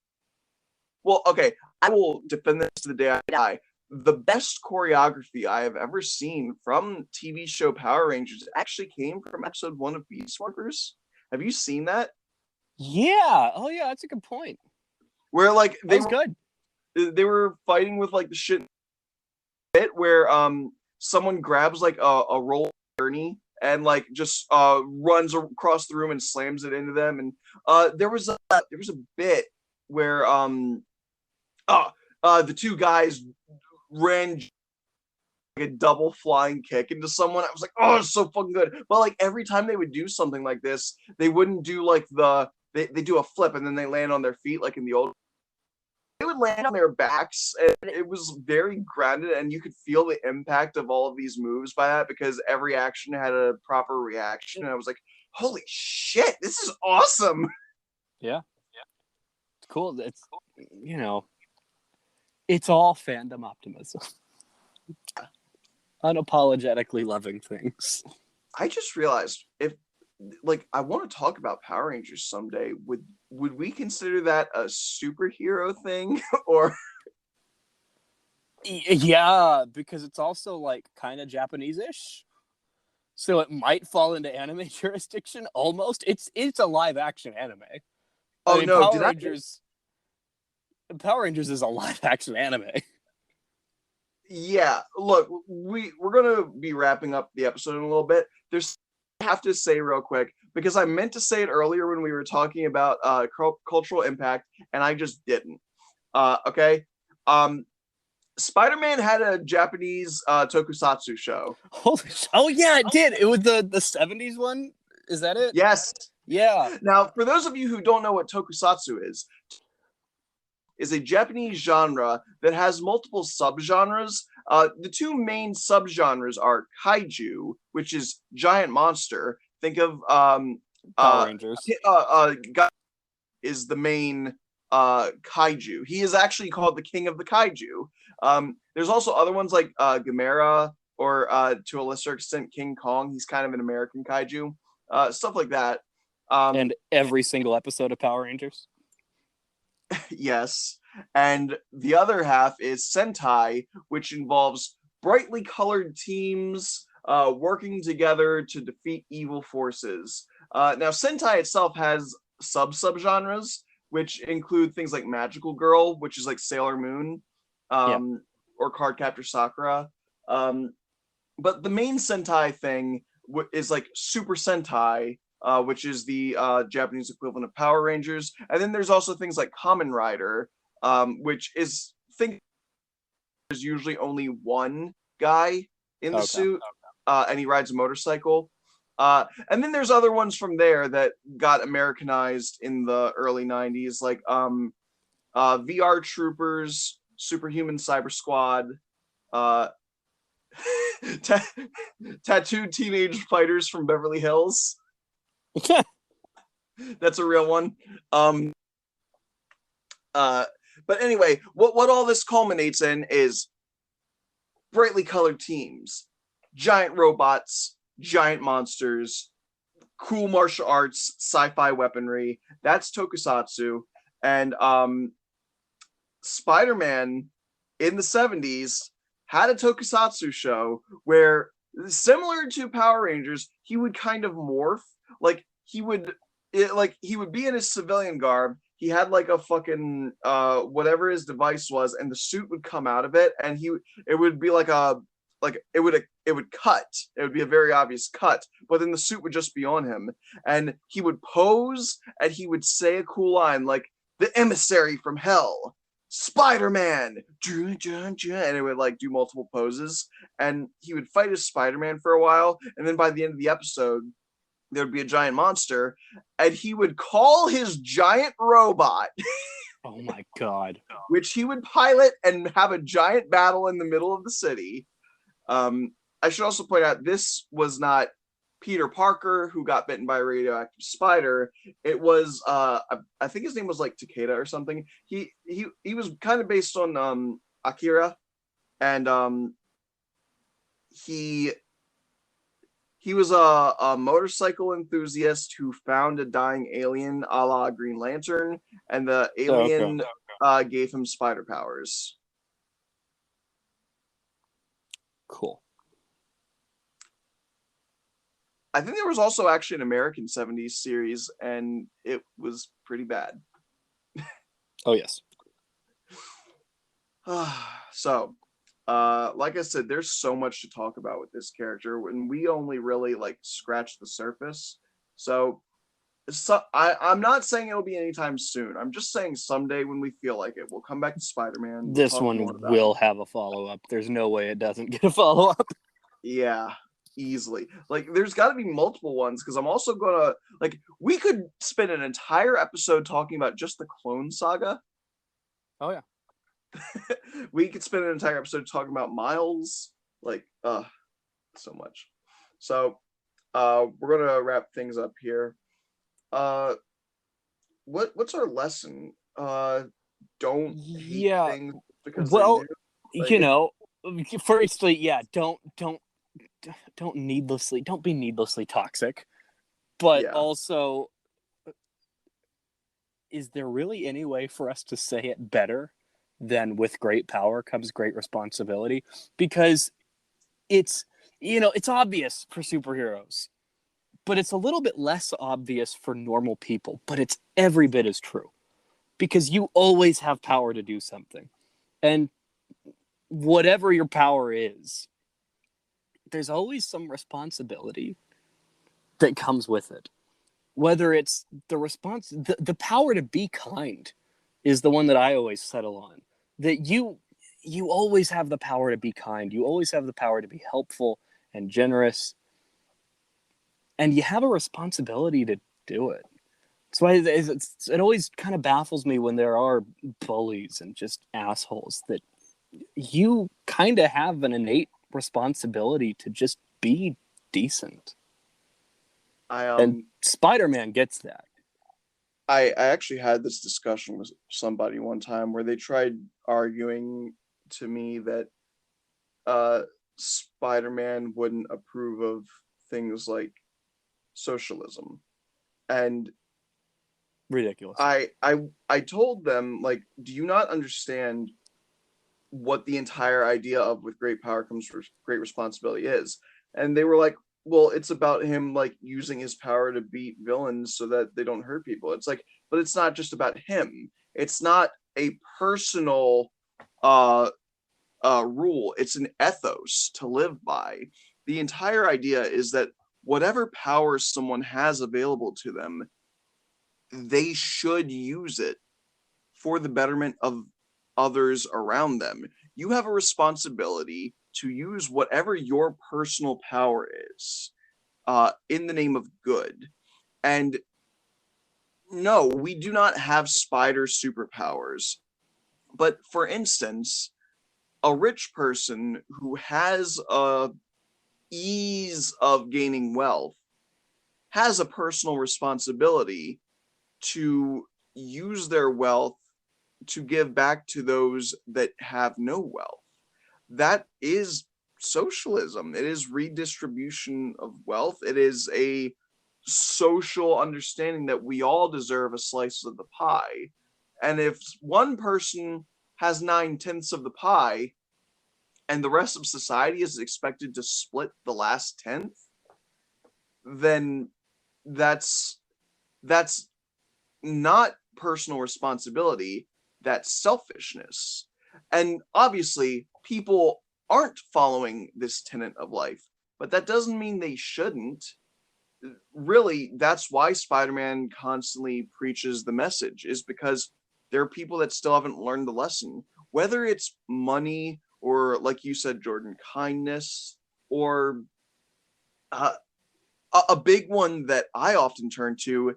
A: Well, okay, I will defend this to the day I die. The best choreography I have ever seen from TV show Power Rangers actually came from episode 1 of Beast Wars. Have you seen that?
B: Yeah. Oh yeah, that's a good point.
A: Where like
B: they
A: were fighting with like the shit bit where someone grabs like a roll gurney and like just runs across the room and slams it into them, and there was a bit where the two guys ran like a double flying kick into someone. I was like, oh, it's so fucking good. But like every time they would do something like this, they wouldn't do like they do a flip and then they land on their feet like in the old. They would land on their backs, and it was very grounded, and you could feel the impact of all of these moves by that because every action had a proper reaction. And I was like, holy shit, this is awesome.
B: Yeah. It's cool. It's, it's all fandom optimism. Unapologetically loving things.
A: I just realized I want to talk about Power Rangers someday. Would we consider that a superhero thing or?
B: Yeah, because it's also like kind of Japanese-ish, so it might fall into anime jurisdiction. Almost, it's a live-action anime.
A: Oh no!
B: Power Rangers is a live-action anime.
A: Yeah, look, we're gonna be wrapping up the episode in a little bit. There's have to say real quick because I meant to say it earlier when we were talking about cultural impact and I just didn't. Okay. Spider-Man had a Japanese tokusatsu show.
B: Oh yeah, it did. It was the 70s one. Is that it?
A: Yes.
B: Yeah.
A: Now, for those of you who don't know what tokusatsu is a Japanese genre that has multiple subgenres. The two main subgenres are kaiju, which is giant monster. Think of
B: Power Rangers.
A: Is the main kaiju. He is actually called the king of the kaiju. There's also other ones like Gamera or to a lesser extent King Kong. He's kind of an American kaiju. Stuff like that.
B: And every single episode of Power Rangers.
A: Yes. And the other half is Sentai, which involves brightly colored teams working together to defeat evil forces. Now, Sentai itself has subgenres, which include things like Magical Girl, which is like Sailor Moon,
B: Yeah.
A: or Cardcaptor Sakura. But the main Sentai thing is like Super Sentai, which is the Japanese equivalent of Power Rangers. And then there's also things like Kamen Rider, which is there's usually only one guy in the suit, and he rides a motorcycle. And then there's other ones from there that got Americanized in the early 90s, like VR Troopers, Superhuman Cyber Squad, uh, Tattooed Teenage Fighters from Beverly Hills. That's a real one. But anyway, what all this culminates in is brightly colored teams, giant robots, giant monsters, cool martial arts, sci-fi weaponry. That's Tokusatsu. And Spider-Man in the 70s had a Tokusatsu show where, similar to Power Rangers, he would kind of morph. Like he would be in his civilian garb. He had like a fucking whatever his device was, and the suit would come out of it, and it would be like it would cut. It would be a very obvious cut, but then the suit would just be on him, and he would pose, and he would say a cool line like "The emissary from hell, Spider-Man," and it would like do multiple poses, and he would fight as Spider-Man for a while, and then by the end of the episode, there would be a giant monster, and he would call his giant robot.
B: Oh my god.
A: Which he would pilot and have a giant battle in the middle of the city. I should also point out this was not Peter Parker who got bitten by a radioactive spider. It was I think his name was like Takeda or something. He was kind of based on Akira, and he was a motorcycle enthusiast who found a dying alien a la Green Lantern, and the alien gave him spider powers.
B: Cool.
A: I think there was also actually an American 70s series, and it was pretty bad.
B: Oh, yes.
A: So, like I said, there's so much to talk about with this character, and we only really like scratched the surface. So I'm not saying it'll be anytime soon. I'm just saying someday when we feel like it, we'll come back to Spider-Man.
B: This one will have a follow-up. There's no way it doesn't get a follow-up.
A: Yeah, easily. Like, there's got to be multiple ones, because I'm also gonna like we could spend an entire episode talking about just the Clone Saga.
B: Oh yeah.
A: We could spend an entire episode talking about Miles, like so much. So we're gonna wrap things up here. What's our lesson? Don't hate things because
B: well,
A: like,
B: you know, firstly, yeah, don't be needlessly toxic, but also, is there really any way for us to say it better than with great power comes great responsibility? Because it's obvious for superheroes, but it's a little bit less obvious for normal people, but it's every bit as true, because you always have power to do something, and whatever your power is, there's always some responsibility that comes with it. Whether it's the power to be kind is the one that I always settle on. That you always have the power to be kind. You always have the power to be helpful and generous. And you have a responsibility to do it. That's why it always kind of baffles me when there are bullies and just assholes, that you kind of have an innate responsibility to just be decent. And Spider-Man gets that.
A: I actually had this discussion with somebody one time where they tried arguing to me that Spider-Man wouldn't approve of things like socialism, and
B: ridiculous.
A: I told them, like, do you not understand what the entire idea of with great power comes great responsibility is. And they were like, well, it's about him like using his power to beat villains so that they don't hurt people. It's like, but it's not just about him. It's not a personal uh rule. It's an ethos to live by. The entire idea is that whatever power someone has available to them, they should use it for the betterment of others around them. You have a responsibility to use whatever your personal power is in the name of good. And no, we do not have spider superpowers. But for instance, a rich person who has a ease of gaining wealth has a personal responsibility to use their wealth to give back to those that have no wealth. That is socialism. It is redistribution of wealth. It is a social understanding that we all deserve a slice of the pie. And if one person has 9/10 of the pie and the rest of society is expected to split the last tenth, then that's that's not personal responsibility, that's selfishness. And obviously, people aren't following this tenet of life, but that doesn't mean they shouldn't. Really, that's why Spider-Man constantly preaches the message, is because there are people that still haven't learned the lesson. Whether it's money or, like you said, Jordan, kindness, or uh, a big one that I often turn to,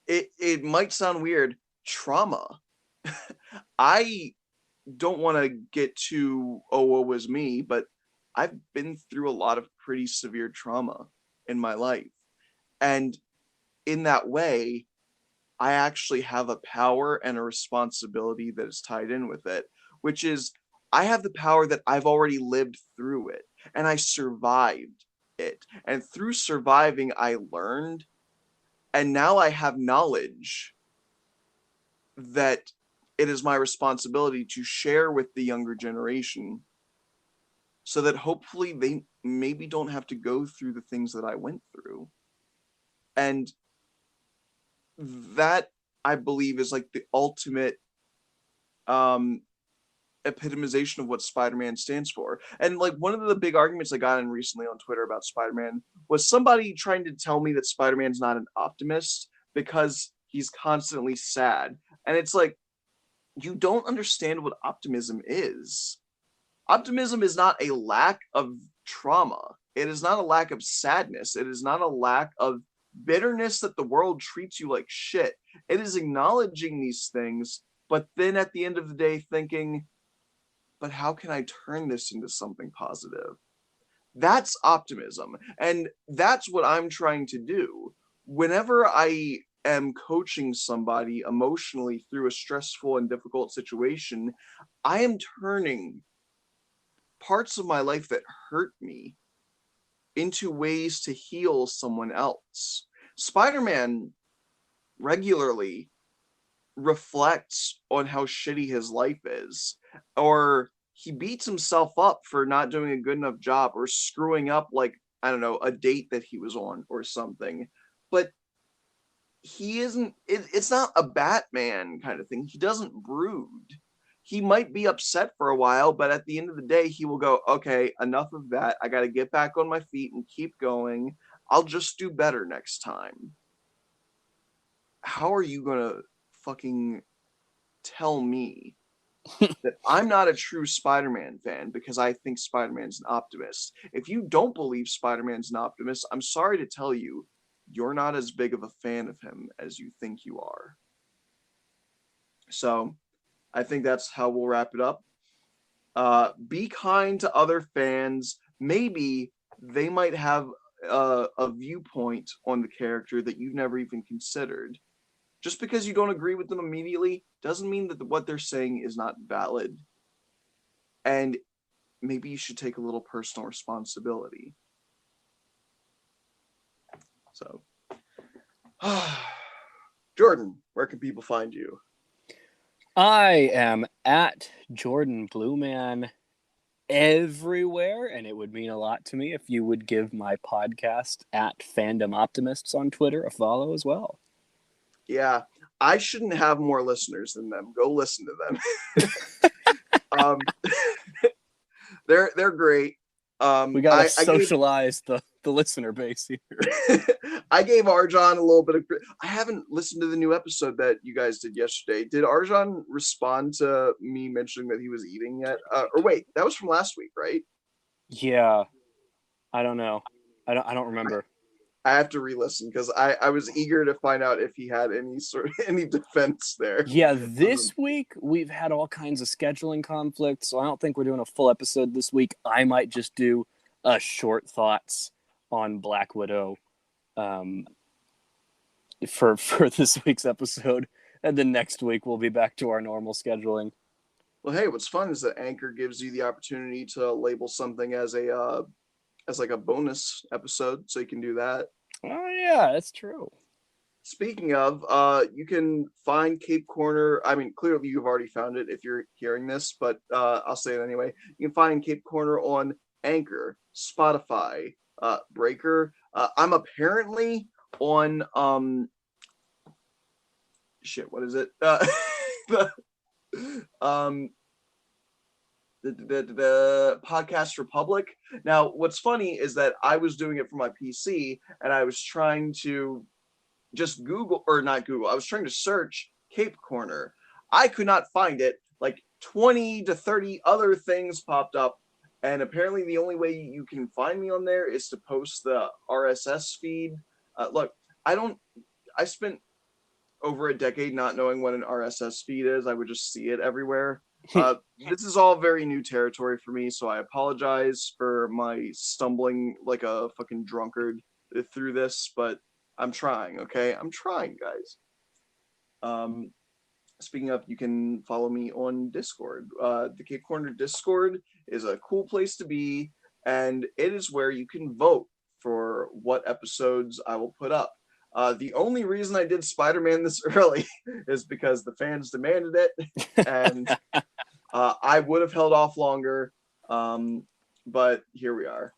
A: it might sound weird, trauma. I don't want to get too woe was me, but I've been through a lot of pretty severe trauma in my life. And in that way, I actually have a power and a responsibility that is tied in with it, which is I have the power that I've already lived through it and I survived it. And through surviving, I learned, and now I have knowledge that it is my responsibility to share with the younger generation so that hopefully they maybe don't have to go through the things that I went through. And that, I believe, is like the ultimate um epitomization of what Spider-Man stands for. And like one of the big arguments I got in recently on Twitter about Spider-Man was somebody trying to tell me that Spider-Man's not an optimist because he's constantly sad. And it's like, you don't understand what optimism is. Optimism is not a lack of trauma. It is not a lack of sadness. It is not a lack of bitterness that the world treats you like shit. It is acknowledging these things, but then at the end of the day thinking, but how can I turn this into something positive? That's optimism. And that's what I'm trying to do. Whenever I am coaching somebody emotionally through a stressful and difficult situation, I am turning parts of my life that hurt me into ways to heal someone else. Spider-Man regularly reflects on how shitty his life is, or he beats himself up for not doing a good enough job or screwing up, like, I don't know, a date that he was on or something. But he isn't, it's not a Batman kind of thing. He doesn't brood. He might be upset for a while, but at the end of the day, he will go, okay, enough of that. I got to get back on my feet and keep going. I'll just do better next time. How are you going to fucking tell me that I'm not a true Spider-Man fan because I think Spider-Man's an optimist? If you don't believe Spider-Man's an optimist, I'm sorry to tell you, you're not as big of a fan of him as you think you are. So I think that's how we'll wrap it up. Be kind to other fans. Maybe they might have a viewpoint on the character that you've never even considered. Just because you don't agree with them immediately doesn't mean that what they're saying is not valid. And maybe you should take a little personal responsibility. So, Jordan, where can people find you?
B: I am at Jordan Blueman everywhere, and it would mean a lot to me if you would give my podcast at Fandom Optimists on Twitter a follow as well.
A: Yeah, I shouldn't have more listeners than them. Go listen to them. They're great.
B: We gotta socialize the listener base here.
A: I gave Arjan a little bit of. I haven't listened to the new episode that you guys did yesterday. Did Arjan respond to me mentioning that he was eating yet? Or wait, that was from last week, right?
B: Yeah, I don't know. I don't remember.
A: I have to re-listen because I was eager to find out if he had any defense there.
B: Yeah, this week we've had all kinds of scheduling conflicts, so I don't think we're doing a full episode this week. I might just do short thoughts on Black Widow for this week's episode, and then next week we'll be back to our normal scheduling.
A: Well, hey, what's fun is that Anchor gives you the opportunity to label something as like a bonus episode, so you can do that.
B: Oh yeah, that's true.
A: Speaking of, you can find Cape Corner. I mean, clearly you've already found it if you're hearing this, but I'll say it anyway. You can find Cape Corner on Anchor, Spotify, Breaker. I'm apparently on what is it? The Podcast Republic. Now, what's funny is that I was doing it for my PC, and I was trying to just Google, or not Google, I was trying to search Cape Corner. I could not find it. Like 20 to 30 other things popped up, and apparently the only way you can find me on there is to post the RSS feed. Look, I spent over a decade not knowing what an RSS feed is. I would just see it everywhere. This is all very new territory for me, so I apologize for my stumbling like a fucking drunkard through this, but I'm trying, okay? I'm trying, guys. Speaking of, you can follow me on Discord. The Cape Corner Discord is a cool place to be, and it is where you can vote for what episodes I will put up. The only reason I did Spider-Man this early is because the fans demanded it, and I would have held off longer, but here we are.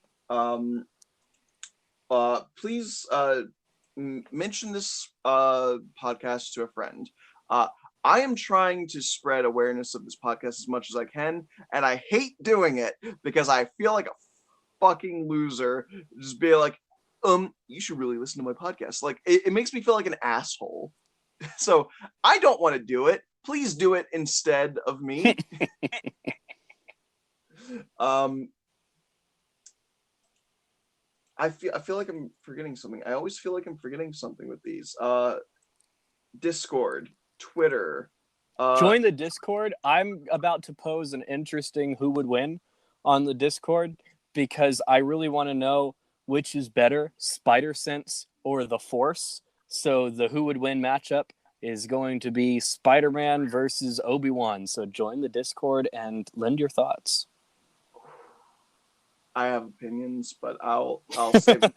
A: Please mention this podcast to a friend. I am trying to spread awareness of this podcast as much as I can, and I hate doing it because I feel like a fucking loser just being like, you should really listen to my podcast. Like, it makes me feel like an asshole. So I don't want to do it. Please do it instead of me. I feel like I'm forgetting something. I always feel like I'm forgetting something with these. Discord, Twitter.
B: Join the Discord. I'm about to pose an interesting who would win on the Discord because I really want to know which is better, Spider Sense or the Force. So the who would win matchup is going to be Spider-Man versus Obi-Wan. So join the Discord and lend your thoughts.
A: I have opinions, but I'll save them.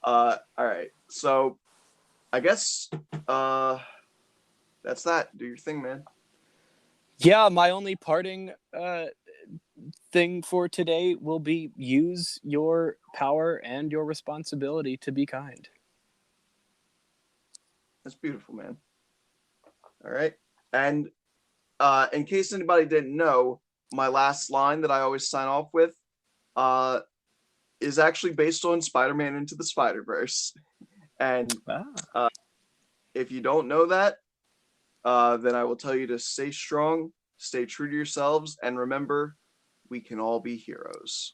A: All right. So I guess that's that. Do your thing, man.
B: Yeah, my only parting thing for today will be use your power and your responsibility to be kind.
A: That's beautiful, man. All right. And in case anybody didn't know, my last line that I always sign off with is actually based on Spider-Man Into the Spider-Verse. And if you don't know that, then I will tell you to stay strong, stay true to yourselves, and remember, we can all be heroes.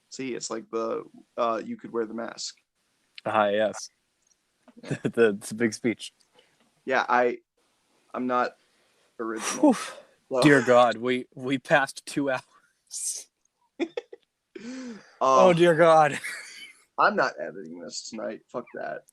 A: See, it's like the you could wear the mask.
B: Yes. It's a big speech.
A: Yeah, I'm not original.
B: So. Dear God, we passed 2 hours. Oh dear God.
A: I'm not editing this tonight. Fuck that.